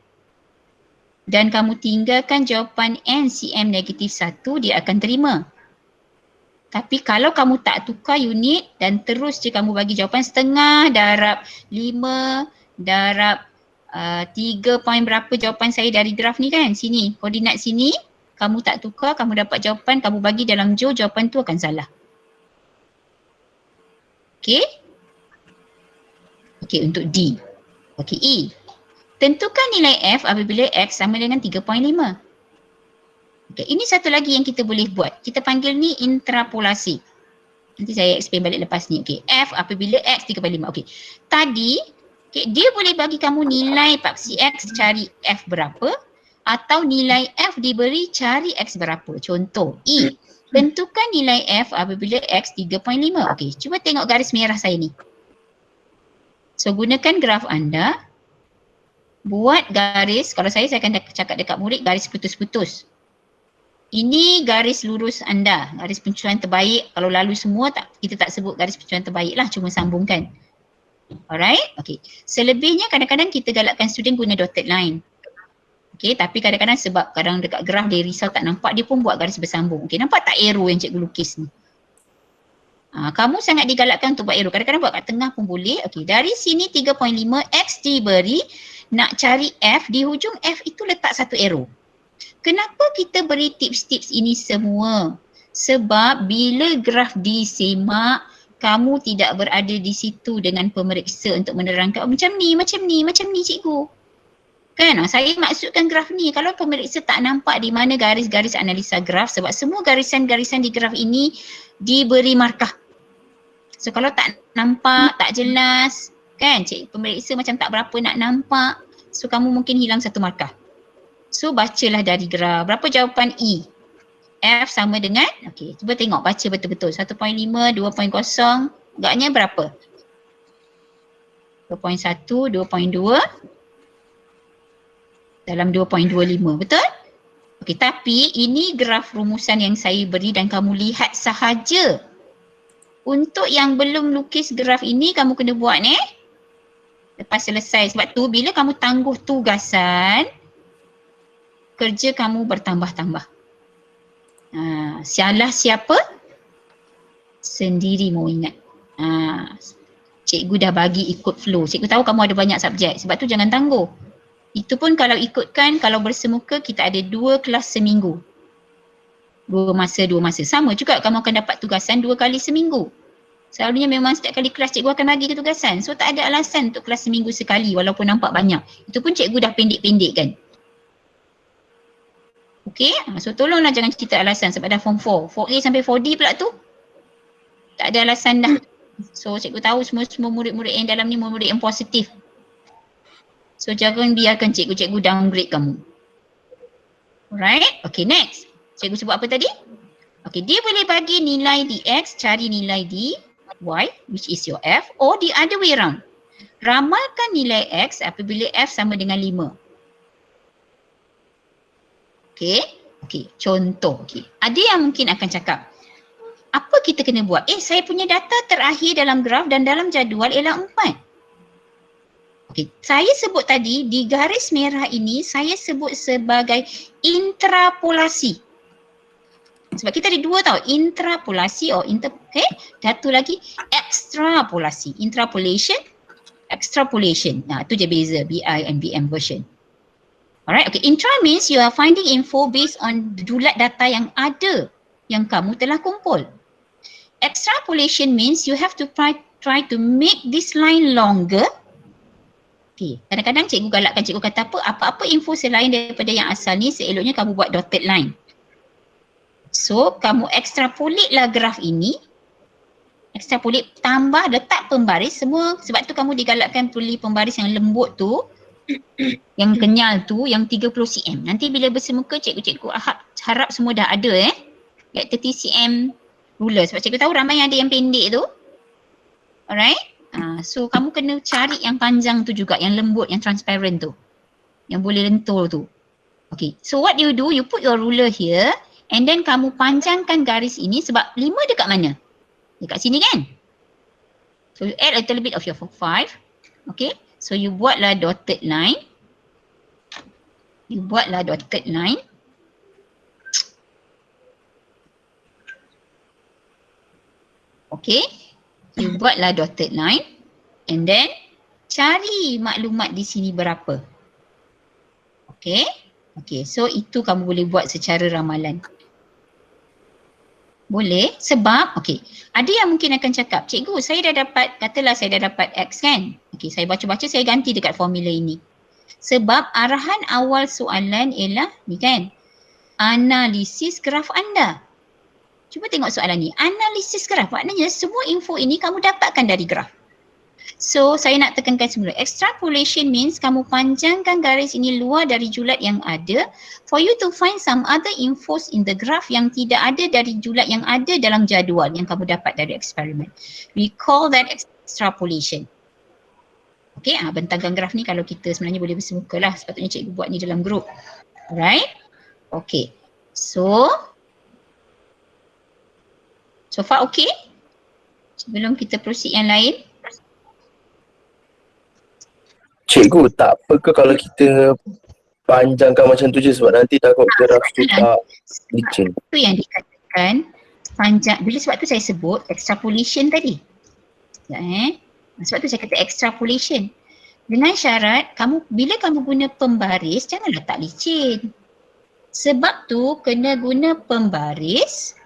dan kamu tinggalkan jawapan N cm negatif 1, dia akan terima. Tapi kalau kamu tak tukar unit dan terus je kamu bagi jawapan setengah darab 5 darab 3 point berapa jawapan saya dari graf ni kan, sini, koordinat sini, kamu tak tukar, kamu dapat jawapan, kamu bagi dalam Joule, jawapan tu akan salah. Okay? Okay, untuk D. Okay, E. Tentukan nilai F apabila X sama dengan 3.5. Okay, ini satu lagi yang kita boleh buat. Kita panggil ni intrapolasi. Nanti saya explain balik lepas ni. Okay, F apabila X 3.5. Okay, tadi okay, dia boleh bagi kamu nilai paksi X, cari F berapa. Atau nilai F diberi, cari X berapa. Contoh, E. Tentukan nilai F apabila X 3.5. Okay, cuba tengok garis merah saya ni. So, gunakan graf anda. Buat garis, kalau saya akan cakap dekat murid, garis putus-putus. Ini garis lurus anda, garis pencurian terbaik. Kalau lalu semua, kita tak sebut garis pencurian terbaik lah, cuma sambungkan. Alright, okay. Selebihnya kadang-kadang kita galakkan student guna dotted line. Okay, tapi kadang-kadang sebab kadang dekat graf dia risau tak nampak, dia pun buat garis bersambung. Okay, nampak tak arrow yang cikgu lukis ni? Kamu sangat digalakkan untuk buat arrow. Kadang-kadang buat kat tengah pun boleh. Okay, dari sini 3.5, X diberi. Nak cari F, di hujung F itu letak satu arrow. Kenapa kita beri tips-tips ini semua? Sebab bila graf disemak, kamu tidak berada di situ dengan pemeriksa untuk menerangkan, oh, macam ni cikgu. Kan, saya maksudkan graf ni. Kalau pemeriksa tak nampak di mana garis-garis analisa graf, sebab semua garisan-garisan di graf ini diberi markah. So kalau tak nampak, tak jelas, kan, pemeriksa macam tak berapa nak nampak, so kamu mungkin hilang satu markah. So bacalah dari graf. Berapa jawapan E? F sama dengan, okay, cuba tengok, baca betul-betul. 1.5, 2.0, agaknya berapa? 2.1, 2.2 dalam 2.25, betul? Okay, tapi ini graf rumusan yang saya beri dan kamu lihat sahaja. Untuk yang belum lukis graf ini, kamu kena buat ni. Lepas selesai. Sebab tu bila kamu tangguh tugasan, kerja kamu bertambah-tambah. Salah siapa? Sendiri mau ingat. Cikgu dah bagi ikut flow. Cikgu tahu kamu ada banyak subjek. Sebab tu jangan tangguh. Itu pun kalau ikutkan, kalau bersemuka kita ada 2 kelas seminggu. 2 masa. Sama juga kamu akan dapat tugasan 2 kali seminggu. Selalunya memang setiap kali kelas cikgu akan bagi ke tugasan. So tak ada alasan untuk kelas seminggu sekali walaupun nampak banyak. Itu pun cikgu dah pendek-pendekkan. Okay, so tolonglah jangan cerita alasan sebab dah form 4. 4A sampai 4D pula tu. Tak ada alasan dah. So cikgu tahu semua murid-murid yang dalam ni murid yang positif. So jangan biarkan cikgu-cikgu downgrade kamu. Alright, okay, next. Cikgu sebut apa tadi? Okay, dia boleh bagi nilai dx, cari nilai dy, which is your f, or the other way around. Ramalkan nilai x apabila f sama dengan 5. Okay, contoh. Okay. Ada yang mungkin akan cakap, Apa kita kena buat? Saya punya data terakhir dalam graf dan dalam jadual ialah 4. Okey, saya sebut tadi di garis merah ini saya sebut sebagai intrapolasi. Sebab kita ada dua tau, intrapolasi satu lagi extrapolasi. Intrapolation, extrapolation. Nah, tu je beza BI and BM version. Alright, okay. Intra means you are finding info based on julat data yang ada yang kamu telah kumpul. Extrapolation means you have to try to make this line longer. Okay. Kadang-kadang cikgu galakkan cikgu kata apa-apa info selain daripada yang asal ni seeloknya kamu buat dotted line. So, kamu extrapolate lah graf ini. Extrapolate, tambah, letak pembaris semua. Sebab tu kamu digalakkan pilih pembaris yang lembut tu. Yang kenyal tu, yang 30 cm. Nanti bila bersemuka cikgu harap semua dah ada Like 30 cm ruler. Sebab cikgu tahu ramai yang ada yang pendek tu. Alright. So kamu kena cari yang panjang tu juga, yang lembut, yang transparent tu. Yang boleh lentur tu. Okay. So what you do, you put your ruler here and then kamu panjangkan garis ini sebab 5 dekat mana? Dekat sini kan? So you add a little bit of your 5. Okay. So you buatlah dotted line. Okay. You buatlah dotted line. And then cari maklumat di sini berapa. Okay. Okay. So itu kamu boleh buat secara ramalan. Boleh sebab ada yang mungkin akan cakap, cikgu saya dah dapat X kan. Okay, saya baca-baca saya ganti dekat formula ini. Sebab arahan awal soalan ialah ni kan, analisis graf anda. Cuba tengok soalan ni, analisis graf maknanya semua info ini kamu dapatkan dari graf. So saya nak tekankan semula, extrapolation means kamu panjangkan garis ini luar dari julat yang ada for you to find some other infos in the graph yang tidak ada dari julat yang ada dalam jadual yang kamu dapat dari eksperimen. We call that extrapolation. Okay, bentangkan graf ni kalau kita sebenarnya boleh bersemuka lah. Sepatutnya cikgu buat ni dalam grup. Alright. Okay. So far okay? Sebelum kita proceed yang lain. Cikgu, tak apa ke kalau kita panjangkan macam tu je sebab nanti takut graf tu tak licin. Itu yang dikatakan panjang. Bila sebab tu saya sebut extrapolation tadi. Sebab tu saya kata extrapolation. Dengan syarat bila kamu guna pembaris jangan letak licin. Sebab tu kena guna pembaris.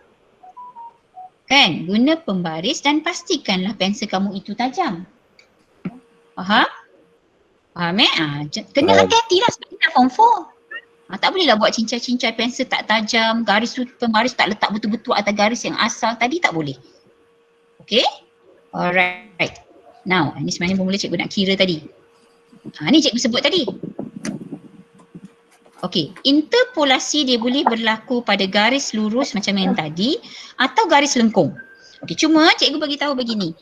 Kan? Guna pembaris dan pastikanlah pensel kamu itu tajam. Faham? Faham kena hati-hati lah sebab kita form 4. Tak bolehlah buat cincai-cincai pensel tak tajam, garis tu pembaris tak letak betul-betul atas garis yang asal tadi, tak boleh. Okay? Alright. Now, ni sebenarnya bermula cikgu nak kira tadi. Ni cikgu sebut tadi. Okay, interpolasi dia boleh berlaku pada garis lurus macam yang tadi atau garis lengkung. Okay, cuma cikgu bagi tahu begini.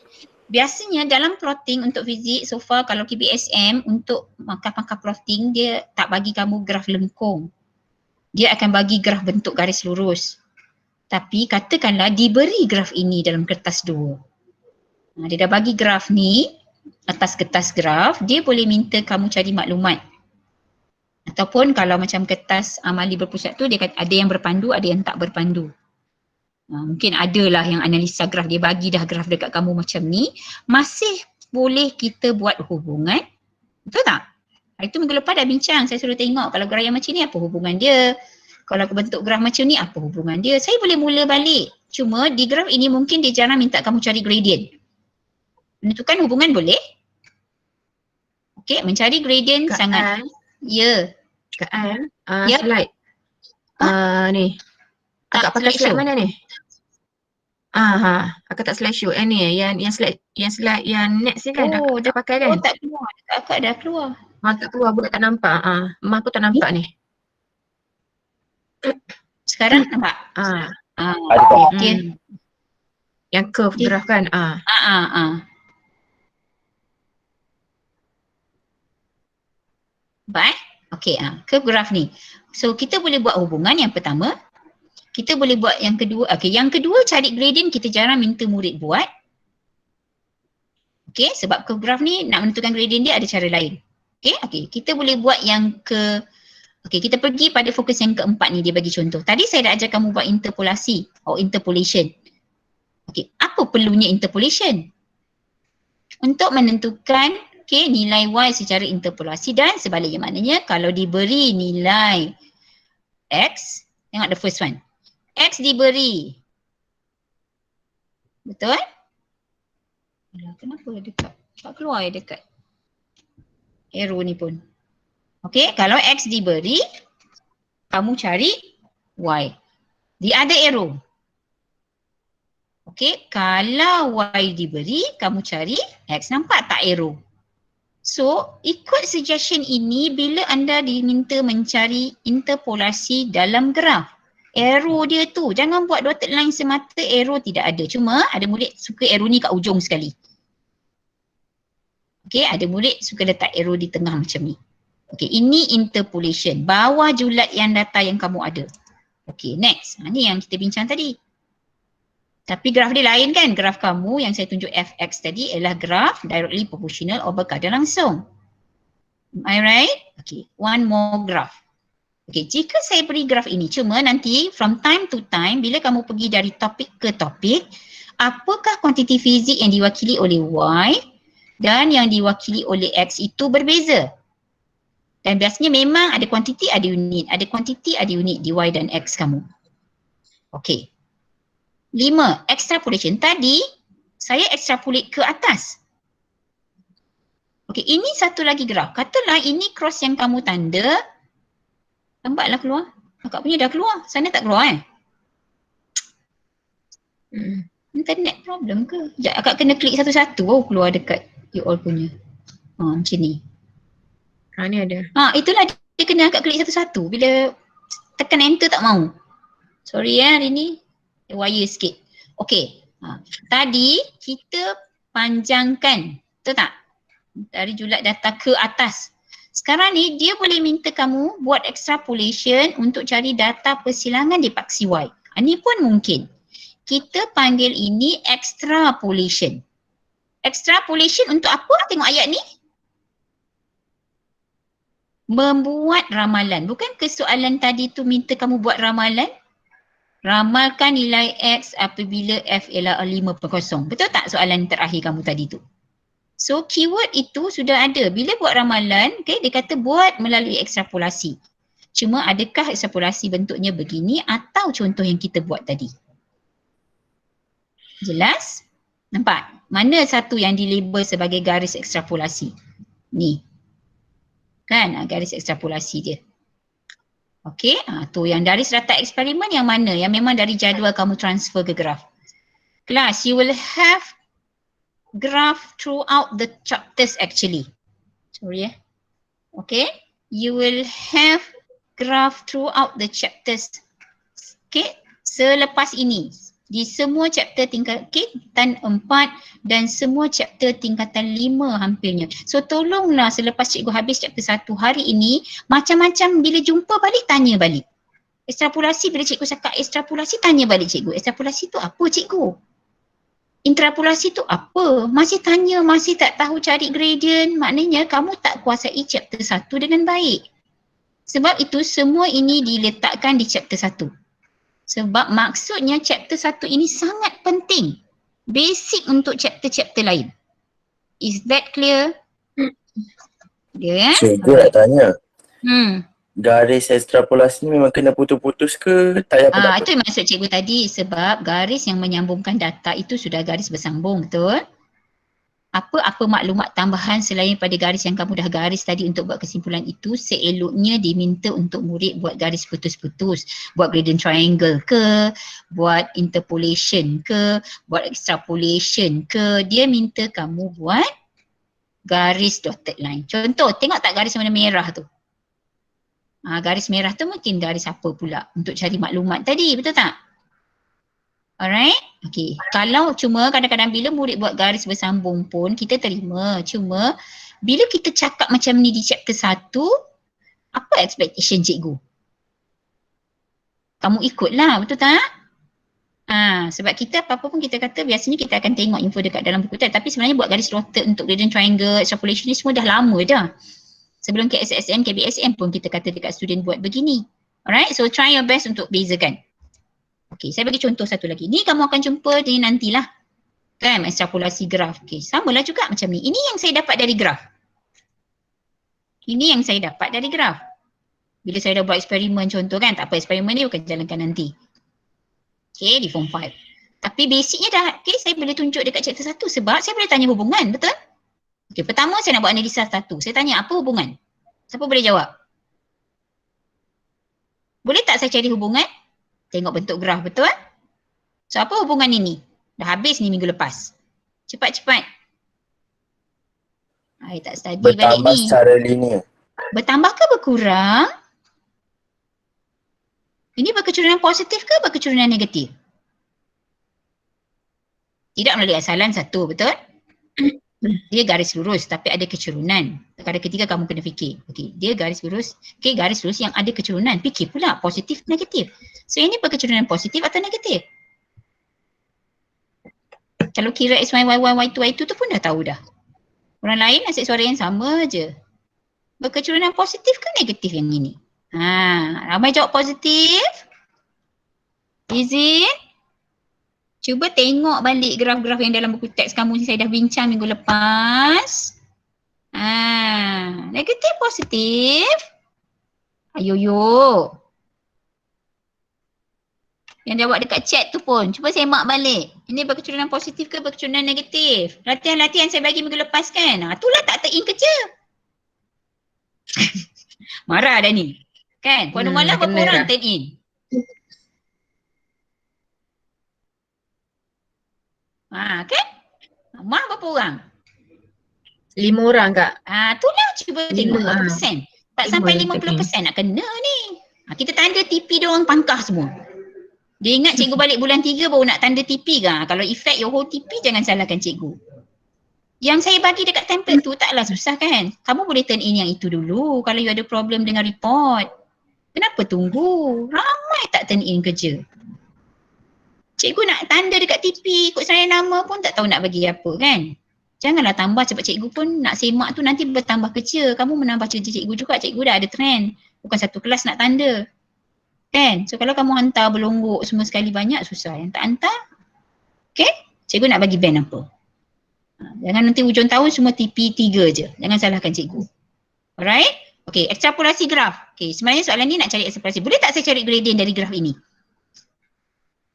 Biasanya dalam plotting untuk fizik so far kalau KBSM untuk pangkal-pangkal plotting dia tak bagi kamu graf lengkung. Dia akan bagi graf bentuk garis lurus. Tapi katakanlah diberi graf ini dalam kertas 2. Dia dah bagi graf ni atas kertas graf, dia boleh minta kamu cari maklumat. Ataupun kalau macam kertas amali berpusat tu dia kata ada yang berpandu, ada yang tak berpandu. Mungkin adalah yang analisa graf, dia bagi dah graf dekat kamu macam ni, masih boleh kita buat hubungan. Betul tak? Hari tu minggu lepas dah bincang, saya suruh tengok kalau graf yang macam ni apa hubungan dia. Kalau bentuk graf macam ni apa hubungan dia. Saya boleh mula balik. Cuma di graf ini mungkin dia jarang minta kamu cari gradient. Menentukan hubungan boleh. Okey, mencari gradient sangat. Ya. Slide. Ni. Akak pakai slide mana ni? Akak tak slide show. Ni yang slide yang next ni kan dah pakai kan? Tak keluar. Akak dah keluar. Tak keluar, budak tak nampak. Mak aku tak nampak ni. Sekarang nampak? Ada. Yang curve graph kan? Baik. Okey, curve graph ni. So kita boleh buat hubungan yang pertama. kita boleh buat yang kedua. Okey, yang kedua cari gradient kita jarang minta murid buat. Okey, sebab curve graph ni nak menentukan gradient dia ada cara lain. Okey, kita boleh buat yang okey, kita pergi pada fokus yang keempat ni, dia bagi contoh. Tadi saya dah ajar kamu buat interpolasi atau interpolation. Okey, apa perlunya interpolation? Untuk menentukan nilai Y secara interpolasi dan sebaliknya. Maknanya kalau diberi nilai X, tengok the first one. X diberi, betul? Alah, kenapa dekat? Tak keluar dekat arrow ni pun. Okey, kalau X diberi, kamu cari Y. The other arrow. Okey, kalau Y diberi, kamu cari X. Nampak tak arrow? So, ikut suggestion ini bila anda diminta mencari interpolasi dalam graf. Arrow dia tu, jangan buat dotted line semata, arrow tidak ada. Cuma ada murid suka arrow ni kat ujung sekali. Okey, ada murid suka letak arrow di tengah macam ni. Okey, ini interpolation. Bawah julat yang data yang kamu ada. Okey, next. Ni yang kita bincang tadi. Tapi graf dia lain kan? Graf kamu yang saya tunjuk fx tadi adalah graf directly proportional over kadar langsung. Am I right? Okay, one more graph. Okay, jika saya beri graf ini, cuma nanti from time to time bila kamu pergi dari topik ke topik, apakah kuantiti fizik yang diwakili oleh Y dan yang diwakili oleh X itu berbeza. Dan biasanya memang ada kuantiti, ada unit. Ada kuantiti, ada unit di Y dan X kamu. Okay. 5. Extrapolation. Tadi saya extrapolate ke atas. Okey, ini satu lagi graf. Katalah ini cross yang kamu tanda. Lambatlah keluar. Akak punya dah keluar. Sana tak keluar Internet problem ke? Sekejap, akak kena klik satu-satu baru keluar dekat you all punya. Macam ni. Ni ada. Itulah dia kena akak klik satu-satu. Bila tekan enter tak mau. Sorry hari ni. Wire sikit. Okey. Tadi kita panjangkan. Betul tak? Dari julat data ke atas. Sekarang ni dia boleh minta kamu buat extrapolation untuk cari data persilangan di paksi Y. Ini pun mungkin. Kita panggil ini extrapolation. Extrapolation untuk apa? Tengok ayat ni. Membuat ramalan. Bukan ke soalan tadi tu minta kamu buat ramalan? Ramalkan nilai X apabila F ialah 5/0. Betul tak soalan terakhir kamu tadi tu? So keyword itu sudah ada. Bila buat ramalan, dia kata buat melalui ekstrapolasi. Cuma adakah ekstrapolasi bentuknya begini atau contoh yang kita buat tadi? Jelas? Nampak? Mana satu yang dilabel sebagai garis ekstrapolasi? Ni. Kan garis ekstrapolasi dia. Okey, tu yang dari serata eksperimen yang mana? Yang memang dari jadual kamu transfer ke graf. Class, you will have graph throughout the chapters actually. Sorry Okay, you will have graph throughout the chapters. Okay, selepas ini. Di semua chapter tingkatan 4 dan semua chapter tingkatan 5 hampirnya. So tolonglah selepas cikgu habis chapter 1 hari ini, macam-macam bila jumpa balik, tanya balik. Ekstrapolasi, bila cikgu cakap ekstrapolasi, tanya balik cikgu. Ekstrapolasi tu apa cikgu? Interpolasi tu apa? Masih tanya, masih tak tahu cari gradient. Maknanya kamu tak kuasai chapter 1 dengan baik. Sebab itu semua ini diletakkan di chapter 1. Sebab maksudnya chapter 1 ini sangat penting. Basic untuk chapter-chapter lain. Is that clear? Cikgu nak tanya. Garis ekstrapolasi memang kena putus-putus ke? Tak payah apa-apa? Itu yang maksud cikgu tadi. Sebab garis yang menyambungkan data itu sudah garis bersambung, betul? Apa-apa maklumat tambahan selain pada garis yang kamu dah garis tadi untuk buat kesimpulan itu, seeloknya diminta untuk murid buat garis putus-putus. Buat gradient triangle ke, buat interpolation ke, buat extrapolation ke. Dia minta kamu buat garis dotted line. Contoh, tengok tak garis warna merah tu? Garis merah tu mungkin garis apa pula untuk cari maklumat tadi, betul tak? Alright, okay. Kalau cuma kadang-kadang bila murid buat garis bersambung pun kita terima. Cuma bila kita cakap macam ni di chapter 1, apa expectation cikgu? Kamu ikutlah, betul tak? Sebab kita apa-apa pun kita kata biasanya kita akan tengok info dekat dalam buku teks, tapi sebenarnya buat garis rotate untuk gradient triangle, extrapolation ni semua dah lama dah. Sebelum KSSM, KBSM pun kita kata dekat student buat begini. Alright, so try your best untuk bezakan. Okay, saya bagi contoh satu lagi. Ni kamu akan jumpa ni nantilah. Kan, ekstrapolasi graf. Okay, samalah juga macam ni. Ini yang saya dapat dari graf. Ini yang saya dapat dari graf. Bila saya dah buat eksperimen contoh kan, tak apa, eksperimen ni bukan jalankan nanti. Okay, di form 5. Tapi basicnya dah, okay, saya boleh tunjuk dekat chapter 1 sebab saya boleh tanya hubungan, betul? Okay, pertama saya nak buat analisa satu. Saya tanya apa hubungan? Siapa boleh jawab? Boleh tak saya cari hubungan? Tengok bentuk graf, betul? So apa hubungan ini? Dah habis ni minggu lepas. Cepat-cepat. Saya tak study balik Bertambah ni. secara linear. Bertambah ke berkurang? Ini berkecurangan positif ke berkecurangan negatif? Tidak melalui asalan satu, betul? Dia garis lurus tapi ada kecurunan. Perkara ketiga kamu kena fikir. Okey, dia garis lurus. Okey, garis lurus yang ada kecurunan. Fikir pula positif, negatif. So ini berkecurangan positif atau negatif? Kalau kira X, Y, Y, Y, Y2, Y2 tu pun dah tahu dah. Orang lain asyik suara yang sama je. Berkecurangan positif ke negatif yang ini? Ramai jawab positif. Is it? Cuba tengok balik graf-graf yang dalam buku teks kamu saya dah bincang minggu lepas. Negatif positif. Ayo. Yang jawab dekat chat tu pun. Cuba semak balik. Ini berkecurangan positif ke berkecurangan negatif? Latihan-latihan saya bagi minggu lepas kan? Itulah tak turn in kerja. Marah dah ni. Kan? Puan Umalah berapa orang turn in? Kan? Mak berapa orang? 5 orang Kak. Itulah cuba tengok berapa persen. Tak sampai 5% 50% nak kena ni. Kita tanda TP dia orang pangkah semua. Dia ingat cikgu balik bulan 3 baru nak tanda TP ke? Kalau effect your whole TP jangan salahkan cikgu. Yang saya bagi dekat template tu taklah susah kan? Kamu boleh turn in yang itu dulu kalau you ada problem dengan report. Kenapa tunggu? Ramai tak turn in kerja. Cikgu nak tanda dekat TP, ikut saya nama pun tak tahu nak bagi apa kan? Janganlah tambah sebab cikgu pun nak semak tu nanti bertambah kerja. Kamu menambah kerja cikgu juga, cikgu dah ada trend. Bukan satu kelas nak tanda. Kan? So kalau kamu hantar berlonggok semua sekali banyak susah. Yang tak hantar, okay? Cikgu nak bagi band apa? Jangan nanti hujung tahun semua TP 3 je. Jangan salahkan cikgu. Alright? Okay, ekstrapolasi graf. Okay, sebenarnya soalan ni nak cari ekstrapolasi. Boleh tak saya cari gradient dari graf ini?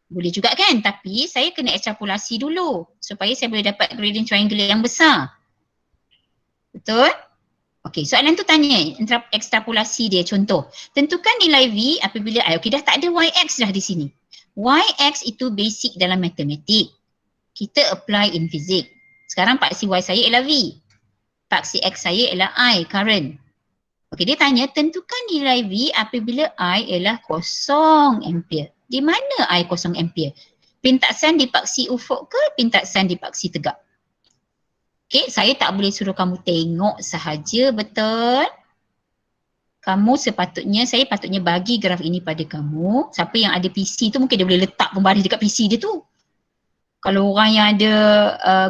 Boleh juga kan? Tapi saya kena ekstrapolasi dulu supaya saya boleh dapat gradient triangle yang besar. Betul? Okey, soalan tu tanya ekstrapolasi dia. Contoh, tentukan nilai V apabila I. Okey, dah tak ada YX dah di sini. YX itu basic dalam matematik. Kita apply in fizik. Sekarang paksi Y saya ialah V. Paksi X saya ialah I, current. Okey, dia tanya tentukan nilai V apabila I ialah 0 ampere. Di mana I 0 ampere? Pintaksan di paksi ufuk ke pintaksan di paksi tegak? Okey, saya tak boleh suruh kamu tengok sahaja, betul? Saya patutnya bagi graf ini pada kamu. Siapa yang ada PC tu mungkin dia boleh letak pembaris dekat PC dia tu. Kalau orang yang ada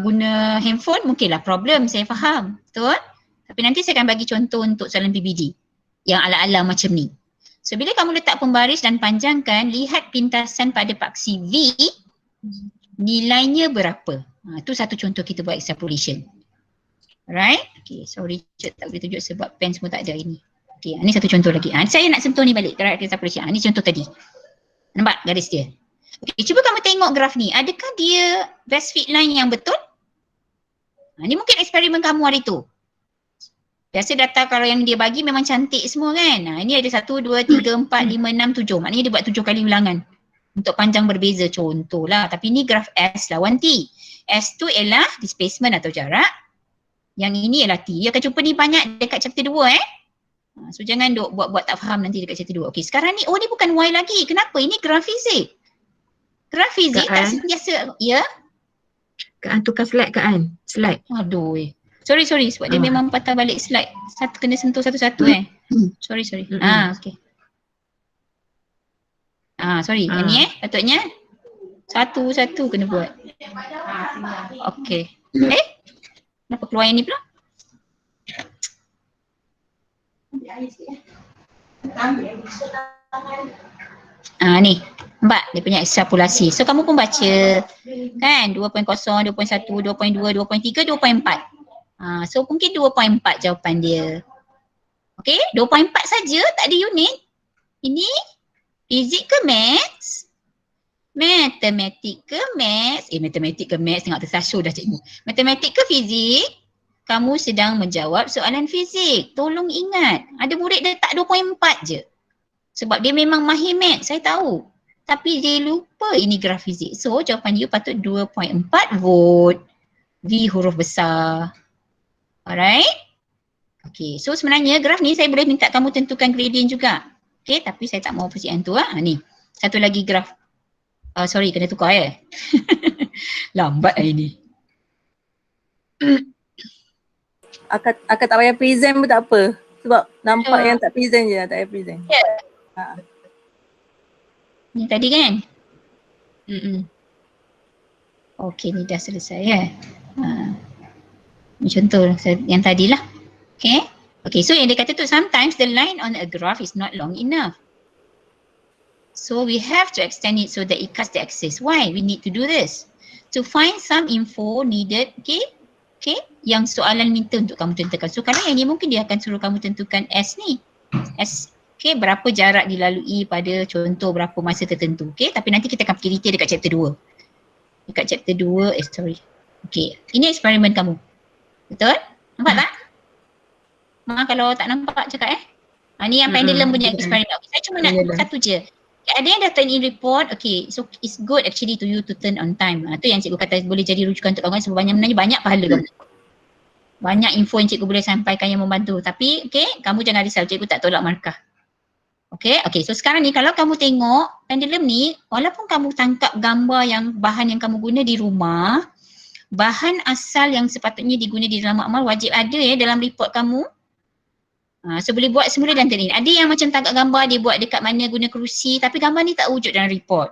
guna handphone mungkinlah problem, saya faham. Betul? Tapi nanti saya akan bagi contoh untuk soalan PBD yang ala-ala macam ni. So bila kamu letak pembaris dan panjangkan, lihat pintasan pada paksi V, nilainya berapa? Itu satu contoh kita buat extrapolation. Alright? Okay, sorry Richard tak boleh tunjuk sebab pen semua tak ada ini. Okay, ini satu contoh lagi. Saya nak sentuh ni balik, graf extrapolation. Ini contoh tadi. Nampak garis dia? Okay, cuba kamu tengok graf ni. Adakah dia best fit line yang betul? Ini mungkin eksperimen kamu hari tu. Biasa data kalau yang dia bagi memang cantik semua kan. Ini ada 1, 2, 3, 4, 5, 6, 7. Maknanya dia buat 7 kali ulangan. Untuk panjang berbeza contohlah. Tapi ni graf S lawan T. S tu ialah displacement atau jarak. Yang ini ialah T. You akan jumpa ni banyak dekat chapter 2 So jangan duk buat-buat tak faham nanti dekat chapter 2. Okey, sekarang ni, ni bukan Y lagi. Kenapa? Ini graf fizik. Graf fizik tak sentiasa, ya? Kak An tukar slide Kak An. Slide. Aduh. Sorry sebab dia memang patah balik slide. Kena sentuh satu-satu Sorry. Okey. Sorry, yang ni patutnya satu-satu kena buat. Okey. Kenapa keluar yang ni pula? Ni. Nampak dia punya ekstrapolasi. So kamu pun baca kan 2.0, 2.1, 2.2, 2.3, 2.4. So mungkin 2.4 jawapan dia. Okey, 2.4 saja, tak ada unit. Ini fizik ke maths? Matematik ke maths? Matematik ke maths tengok tersasul dah cikgu. Matematik ke fizik? Kamu sedang menjawab soalan fizik. Tolong ingat, ada murid dia tak 2.4 je. Sebab dia memang mahir maths, saya tahu. Tapi dia lupa ini graf fizik. So jawapan you patut 2.4 volt. V huruf besar. Alright? Okay, so sebenarnya graf ni saya boleh minta kamu tentukan gradient juga. Okay, tapi saya tak mau persian tu ni, satu lagi graf. Sorry, kena tukar Lambat hari ni. Akak tak payah present pun tak apa. Sebab nampak yang tak present je, tak payah present. Ni tadi kan? Okay, ni dah selesai Ni contoh yang tadilah. Okay. Okay, so yang dia kata tu, sometimes the line on a graph is not long enough. So we have to extend it so that it cuts the axis. Why we need to do this? To find some info needed, okay, yang soalan minta untuk kamu tentukan. So kalau yang ni mungkin dia akan suruh kamu tentukan S ni. S, okay, berapa jarak dilalui pada contoh berapa masa tertentu. Okay, tapi nanti kita akan pergi detail dekat chapter 2. Dekat chapter 2, sorry. Okay, ini eksperimen kamu. Betul? Nampak tak? Kalau tak nampak cakap ni yang pendulum punya eksperimen. Okay, saya cuma nak satu je. Okay, ada yang dah turn in report. Okay, so it's good actually to you to turn on time. Tu yang cikgu kata boleh jadi rujukan untuk kawan sebab banyak pahala kamu. Banyak info yang cikgu boleh sampaikan yang membantu. Tapi okay, kamu jangan risau, cikgu tak tolak markah. Okay, so sekarang ni kalau kamu tengok pendulum ni, walaupun kamu tangkap gambar yang bahan yang kamu guna di rumah, bahan asal yang sepatutnya diguna di dalam amal wajib ada dalam report kamu. So boleh buat semula dan turn in. Ada yang macam tangkap gambar dia buat dekat mana guna kerusi tapi gambar ni tak wujud dalam report.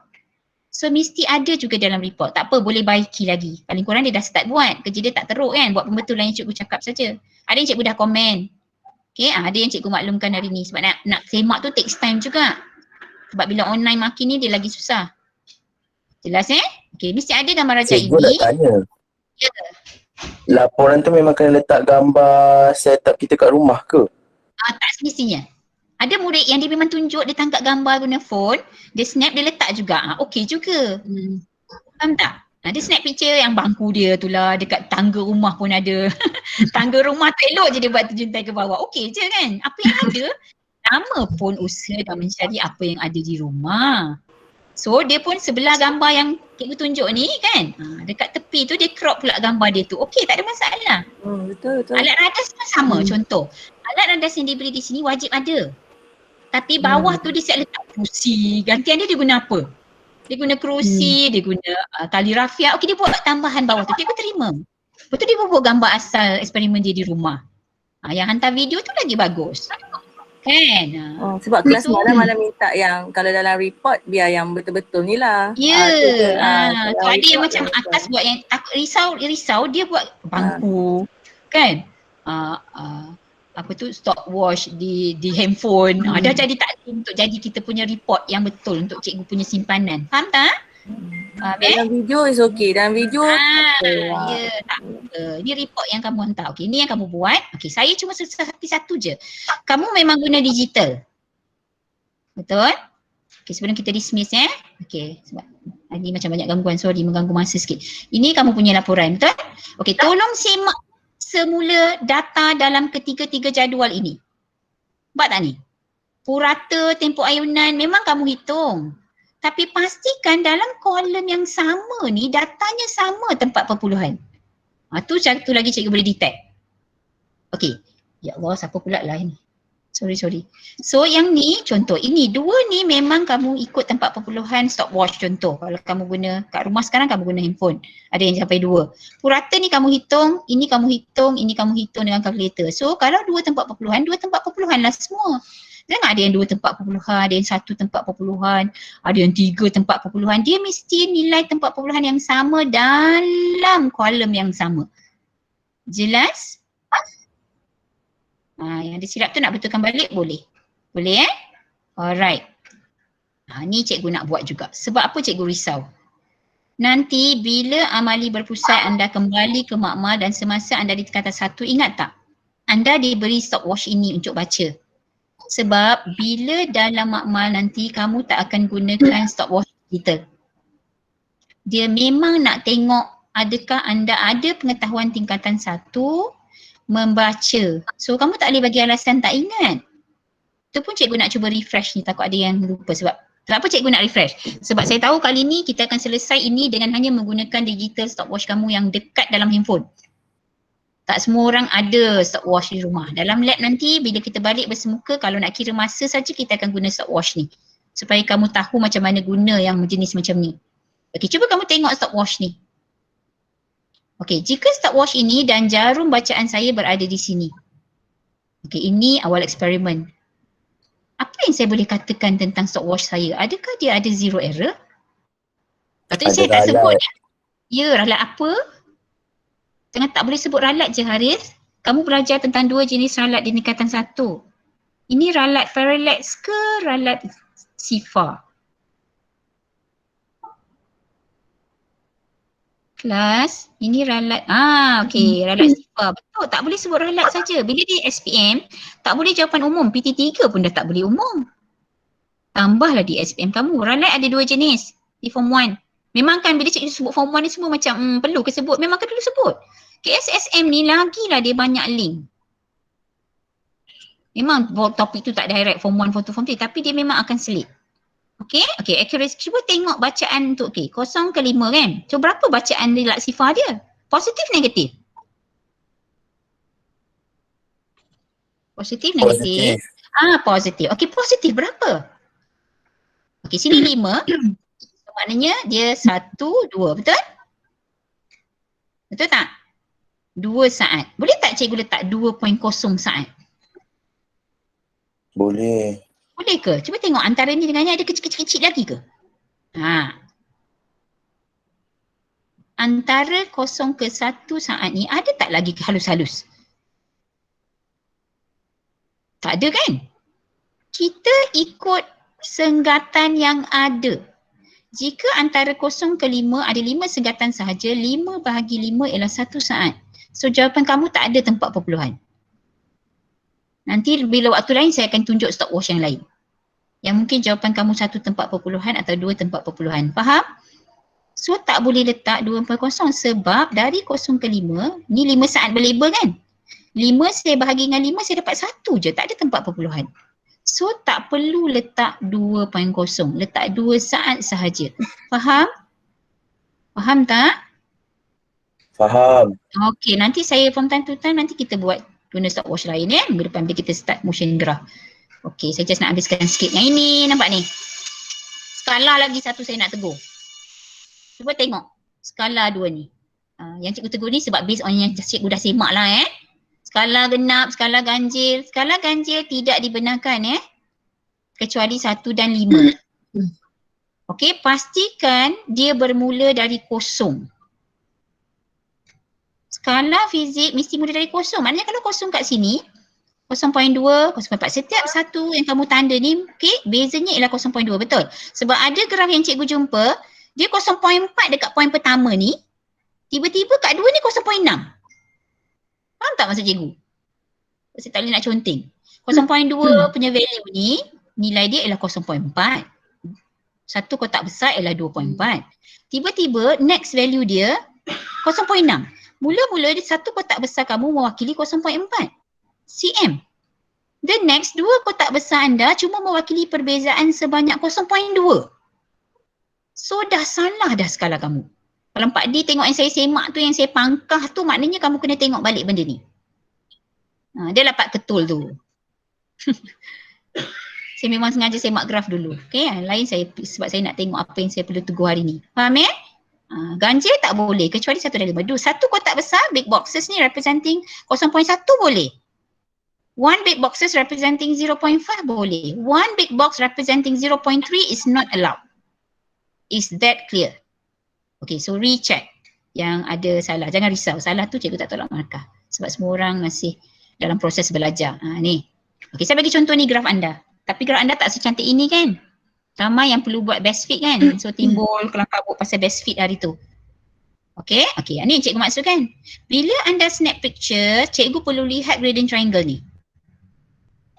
So mesti ada juga dalam report. Tak apa, boleh baiki lagi. Paling kurang dia dah start buat. Kerja dia tak teruk kan, buat pembetulan yang cikgu cakap saja. Ada yang cikgu dah komen. Okay, ada yang cikgu maklumkan hari ni sebab nak semak tu takes time juga. Sebab bila online makin ni dia lagi susah. Jelas Okay, mesti ada gambar raja cikgu ini. Cikgu nak tanya. Laporan tu memang kena letak gambar setup kita kat rumah ke? Tak semestinya. Ada murid yang dia memang tunjuk dia tangkap gambar guna phone, dia snap dia letak juga. Okey juga. Faham tak? Dia snap picture yang bangku dia tu lah, dekat tangga rumah pun ada. Tangga rumah tu elok je dia buat terjuntai ke bawah. Okey je kan? Apa yang ada, nama pun usaha dan mencari apa yang ada di rumah. So dia pun sebelah gambar yang cikgu tunjuk ni kan, dekat tepi tu dia crop pula gambar dia tu. Okey, tak ada masalah. Betul. Alat radas pun sama. Contoh, alat radas yang diberi di sini wajib ada. Tapi bawah tu dia siap letak kerusi. Gantian dia guna apa? Dia guna kerusi, dia guna tali rafia. Okey, dia buat tambahan bawah tu. Cikgu terima. Betul dia buat gambar asal eksperimen dia di rumah. Yang hantar video tu lagi bagus. Kan? Sebab kelas malam minta yang kalau dalam report biar yang betul-betul ni lah. So ada yang macam atas buat yang takut risau dia buat bangku. Kan? Apa tu stopwatch di handphone. Dah jadi tak untuk jadi kita punya report yang betul untuk cikgu punya simpanan. Faham tak? Dalam video is okay. Dalam video tak apa. Ini report yang kamu hantar. Okey, ini yang kamu buat. Okey, saya cuma satu je. Kamu memang guna digital. Betul? Okey, sebelum kita dismiss Okey, sebab ini macam banyak gangguan. Sorry, mengganggu masa sikit. Ini kamu punya laporan, betul? Okey, tolong simak semula data dalam ketiga-tiga jadual ini. Nampak tak ni? Purata, tempoh ayunan memang kamu hitung. Tapi pastikan dalam kolom yang sama ni datanya sama tempat perpuluhan. Tu satu lagi cikgu boleh detect. Okey. Ya Allah, siapa pula lah ini? Sorry. So yang ni contoh, ini dua ni memang kamu ikut tempat perpuluhan stopwatch contoh. Kalau kamu guna kat rumah sekarang kamu guna handphone. Ada yang sampai 2. Purata ni kamu hitung, ini kamu hitung dengan kalkulator. So kalau 2 tempat perpuluhan lah semua. Jangan ada yang 2 tempat perpuluhan, ada yang 1 tempat perpuluhan, ada yang 3 tempat perpuluhan. Dia mesti nilai tempat perpuluhan yang sama dalam kolom yang sama. Jelas? Yang disilap tu nak betulkan balik boleh? Boleh Alright. Ni cikgu nak buat juga. Sebab apa cikgu risau? Nanti bila amali berpusat anda kembali ke makmal dan semasa anda di tingkatan 1, ingat tak? Anda diberi stopwatch ini untuk baca. Sebab bila dalam makmal nanti kamu tak akan gunakan stopwatch digital. Dia memang nak tengok adakah anda ada pengetahuan tingkatan 1 membaca. So kamu tak boleh bagi alasan tak ingat. Itu pun cikgu nak cuba refresh ni, takut ada yang lupa. Sebab kenapa cikgu nak refresh? Sebab saya tahu kali ni kita akan selesai ini dengan hanya menggunakan digital stopwatch kamu yang dekat dalam handphone. Tak semua orang ada stopwatch di rumah. Dalam lab nanti bila kita balik bersemuka, kalau nak kira masa saja kita akan guna stopwatch ni. Supaya kamu tahu macam mana guna yang jenis macam ni. Okey, cuba kamu tengok stopwatch ni. Okey, jika stopwatch ini dan jarum bacaan saya berada di sini. Okey, ini awal eksperimen. Apa yang saya boleh katakan tentang stopwatch saya? Adakah dia ada zero error? Patutnya saya tak sebut. Ya, ralat apa? Jangan tak boleh sebut ralat je Haris. Kamu belajar tentang 2 jenis ralat di tingkatan 1. Ini ralat parallax ke ralat sifar? Kelas, ini ralat, okey, ralat sifar. Betul, tak boleh sebut ralat saja. Bila di SPM, tak boleh jawapan umum. PT3 pun dah tak boleh umum. Tambahlah di SPM kamu. Ralat ada 2 jenis di form 1. Memang kan bila cikgu sebut form 1 ni semua macam perlu ke sebut? Memang kan perlu sebut. KSSM ni lagilah dia banyak link. Memang topik tu tak direct form 1, form 2, form 3 tapi dia memang akan selit. Okey, accuracy. Cuba tengok bacaan tu. 0 ke 5 kan? So berapa bacaan ralat sifar dia? Positif, negatif? Positif, negatif? Positif. Okey, positif berapa? Okey, sini 5. Maknanya dia 1, 2, betul? Betul tak? 2 saat. Boleh tak cikgu letak 2.0 saat? Boleh. Boleh ke? Cuba tengok antara ni dengan ni ada kecil-kecil lagi ke? Antara 0 ke 1 saat ni ada tak lagi halus-halus? Tak ada kan? Kita ikut senggatan yang ada. Jika antara 0 ke 5 ada 5 senggatan sahaja, 5 bahagi 5 ialah 1 saat. So jawapan kamu tak ada tempat perpuluhan. Nanti bila waktu lain saya akan tunjuk stopwatch yang lain. Yang mungkin jawapan kamu 1 tempat perpuluhan atau 2 tempat perpuluhan. Faham? So tak boleh letak 2.0 sebab dari 0 ke 5, ni 5 saat berlabel kan? 5 saya bahagi dengan 5 saya dapat 1 je, tak ada tempat perpuluhan. So tak perlu letak 2.0, letak 2 saat sahaja. Faham? Faham tak? Faham. Okey, nanti saya from time to time nanti kita buat guna stopwatch lain minggu depan bila kita start motion graph. Okey, saya just nak habiskan sikit yang ini, nampak ni. Skala lagi satu saya nak tegur. Cuba tengok skala 2 ni. Yang cikgu tegur ni sebab based on yang cikgu dah semak lah Skala genap, skala ganjil. Skala ganjil tidak dibenarkan kecuali 1 dan 5. Okey, pastikan dia bermula dari 0. Skala fizik mesti mula dari 0. Maknanya kalau 0 kat sini, 0.2, 0.4. Setiap satu yang kamu tanda ni, bezanya ialah 0.2, betul? Sebab ada graf yang cikgu jumpa, dia 0.4 dekat poin pertama ni, tiba-tiba kat 2 ni 0.6. Faham tak maksud cikgu? Saya tak boleh nak conteng. 0.2 punya value ni, nilai dia ialah 0.4. Satu kotak besar ialah 2.4. Tiba-tiba next value dia 0.6. Mula-mula satu kotak besar kamu mewakili 0.4 cm. The next 2 kotak besar anda cuma mewakili perbezaan sebanyak 0.2. So dah salah dah skala kamu. Kalau 4D tengok yang saya semak tu, yang saya pangkah tu, maknanya kamu kena tengok balik benda ni. Dia dapat ketul tu. Saya memang sengaja semak graf dulu. Okay, lain saya sebab saya nak tengok apa yang saya perlu tegur hari ni. Faham ganjil tak boleh kecuali 1 dan 5. Satu kotak besar big boxes ni representing 0.1 boleh. One big boxes representing 0.5 boleh. One big box representing 0.3 is not allowed. Is that clear? Okay, so recheck yang ada salah. Jangan risau. Salah tu cikgu tak tolak markah. Sebab semua orang masih dalam proses belajar. Ni. Okay, saya bagi contoh ni graf anda. Tapi graf anda tak secantik ini kan? Ramai yang perlu buat best fit kan? So timbul kelam kabut pasal best fit hari tu. Okay, ni yang cikgu maksudkan. Bila anda snap picture, cikgu perlu lihat gradient triangle ni.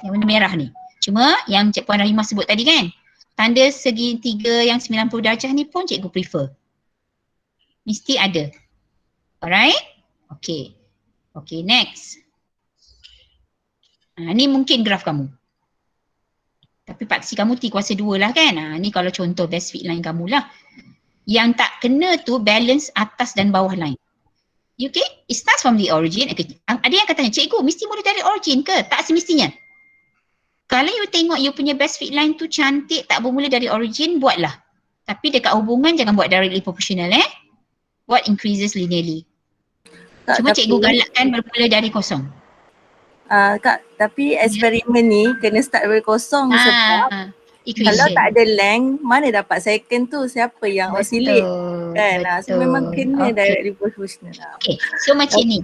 Yang warna merah ni. Cuma yang Cik Puan Rahimah sebut tadi kan? Tanda segitiga yang 90 darjah ni pun cikgu prefer. Mesti ada. Alright? Okay, next. Ni mungkin graf kamu. Tapi paksi kamu T kuasa 2 lah kan? Ni kalau contoh best fit line kamu lah. Yang tak kena tu balance atas dan bawah line. Okay? It starts from the origin. Okay. Ada yang katanya, cikgu mesti mula dari origin ke? Tak semestinya. Kalau you tengok you punya best fit line tu cantik, tak bermula dari origin, buatlah. Tapi dekat hubungan jangan buat directly proportional Buat increases linearly. Cuma cikgu galakkan bermula dari kosong. Kak, tapi eksperimen ni kena start dari kosong sebab equation. kalau tak ada length, mana dapat second tu? Siapa yang oscillate? Kan? So memang kena directly proportional. Okay, so macam ni.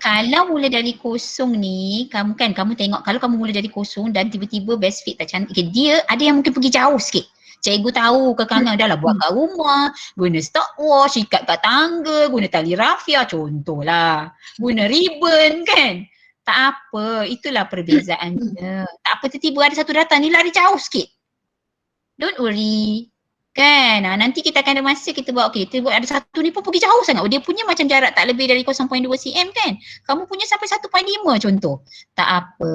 Kalau mula dari kosong ni, kamu tengok kalau kamu mula dari kosong dan tiba-tiba best fit tak cantik, dia ada yang mungkin pergi jauh sikit. Cikgu tahu kekangan dah lah buat kat rumah, guna stopwatch, ikat kat tangga, guna tali rafia contohlah. Guna ribbon kan. Tak apa, itulah perbezaannya. Tak apa tiba-tiba ada satu datang ni lari jauh sikit. Don't worry. Kan, nanti kita akan ada masa kita buat, kita buat ada satu ni pun pergi jauh sangat. Dia punya macam jarak tak lebih dari 0.2 cm kan. Kamu punya sampai 1.5 contoh. Tak apa.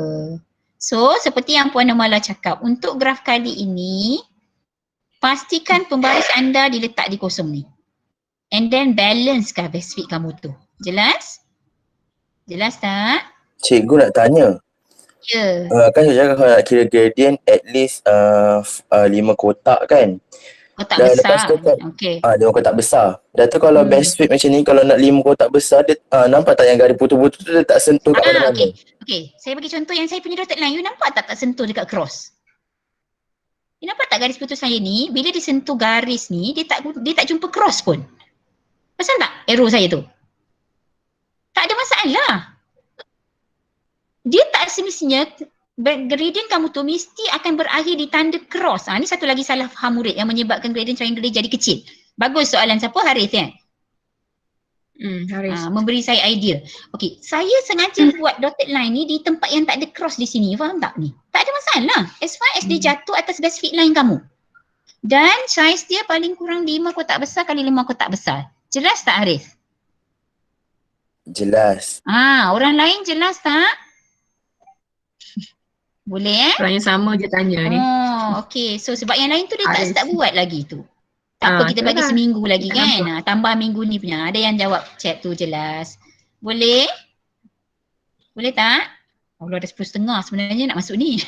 So, seperti yang Puan Amala cakap, untuk graf kali ini, pastikan pembaris anda diletak di kosong ni. And then balance best fit kamu tu. Jelas? Jelas tak? Cikgu nak tanya. Ya. Kan saya cakap kalau nak kira gradient at least 5 kotak kan. Kotak Dan besar. lepas tu Okay. 5 kotak besar. Dan tu kalau best fit macam ni, kalau nak 5 kotak besar, dia nampak tak yang garis putus-putus tu dia tak sentuh kat mana-mana. Okay. Saya bagi contoh yang saya punya dotted line. You nampak tak sentuh dekat cross? You nampak tak garis putus saya ni, bila disentuh garis ni, dia tak jumpa cross pun. Pasal tak arrow saya tu? Tak ada masalah. Dia tak semestinya gradient kamu tu mesti akan berakhir di tanda cross. Ni satu lagi salah faham murid yang menyebabkan gradient triangle dia jadi kecil. Bagus soalan siapa? Harith kan? Haris. Memberi saya idea. Okay, saya sengaja buat dotted line ni di tempat yang tak ada cross di sini. Faham tak ni? Tak ada masalah. As far as dia jatuh atas best fit line kamu. Dan size dia paling kurang 5 kotak besar kali 5 kotak besar. Jelas tak Harith? Jelas. Orang lain jelas tak? Boleh Orang yang sama je tanya ni. Okay. So sebab yang lain tu dia tak start buat lagi tu. Tak apa, kita bagi seminggu lagi kan. Tambah minggu ni punya. Ada yang jawab chat tu jelas. Boleh? Boleh tak? Allah dah 10.30 sebenarnya nak masuk ni.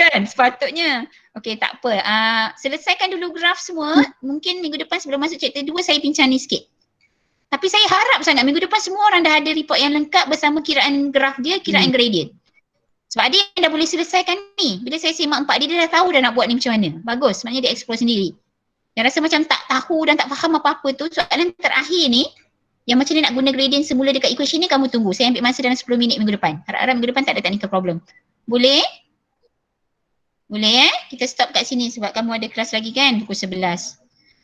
Kan sepatutnya. Okay, tak apa. Selesaikan dulu graf semua. Mungkin minggu depan sebelum masuk chapter 2 saya bincang ni sikit. Tapi saya harap sangat minggu depan semua orang dah ada report yang lengkap bersama kiraan graf dia, kiraan gradient. Sebab dia yang dah boleh selesaikan ni. Bila saya simak 4 dia dah tahu dah nak buat ni macam mana. Bagus, maknanya dia explore sendiri. Yang rasa macam tak tahu dan tak faham apa-apa tu, soalan terakhir ni, yang macam ni nak guna gradient semula dekat equation ni, kamu tunggu. Saya ambil masa dalam 10 minit minggu depan. Harap-harap minggu depan tak ada technical problem. Boleh? Boleh Kita stop kat sini sebab kamu ada kelas lagi kan, pukul 11.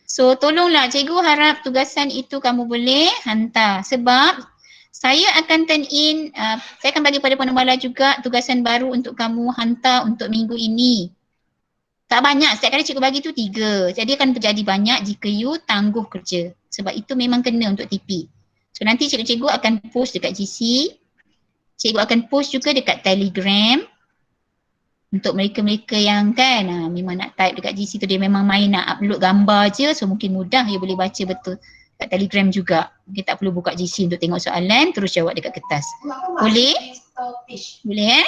So tolonglah cikgu harap tugasan itu kamu boleh hantar. Sebab saya akan turn in, saya akan bagi pada Puan Amala juga tugasan baru untuk kamu hantar untuk minggu ini. Tak banyak, setiap kali cikgu bagi tu 3. Jadi akan terjadi banyak jika you tangguh kerja. Sebab itu memang kena untuk TP. So nanti cikgu-cikgu akan post dekat GC. Cikgu akan post juga dekat Telegram. Untuk mereka-mereka yang kan memang nak type dekat GC tu, dia memang main nak upload gambar je. So mungkin mudah dia boleh baca betul. Kat Telegram juga. Mungkin tak perlu buka GC untuk tengok soalan, terus jawab dekat kertas. Boleh? Boleh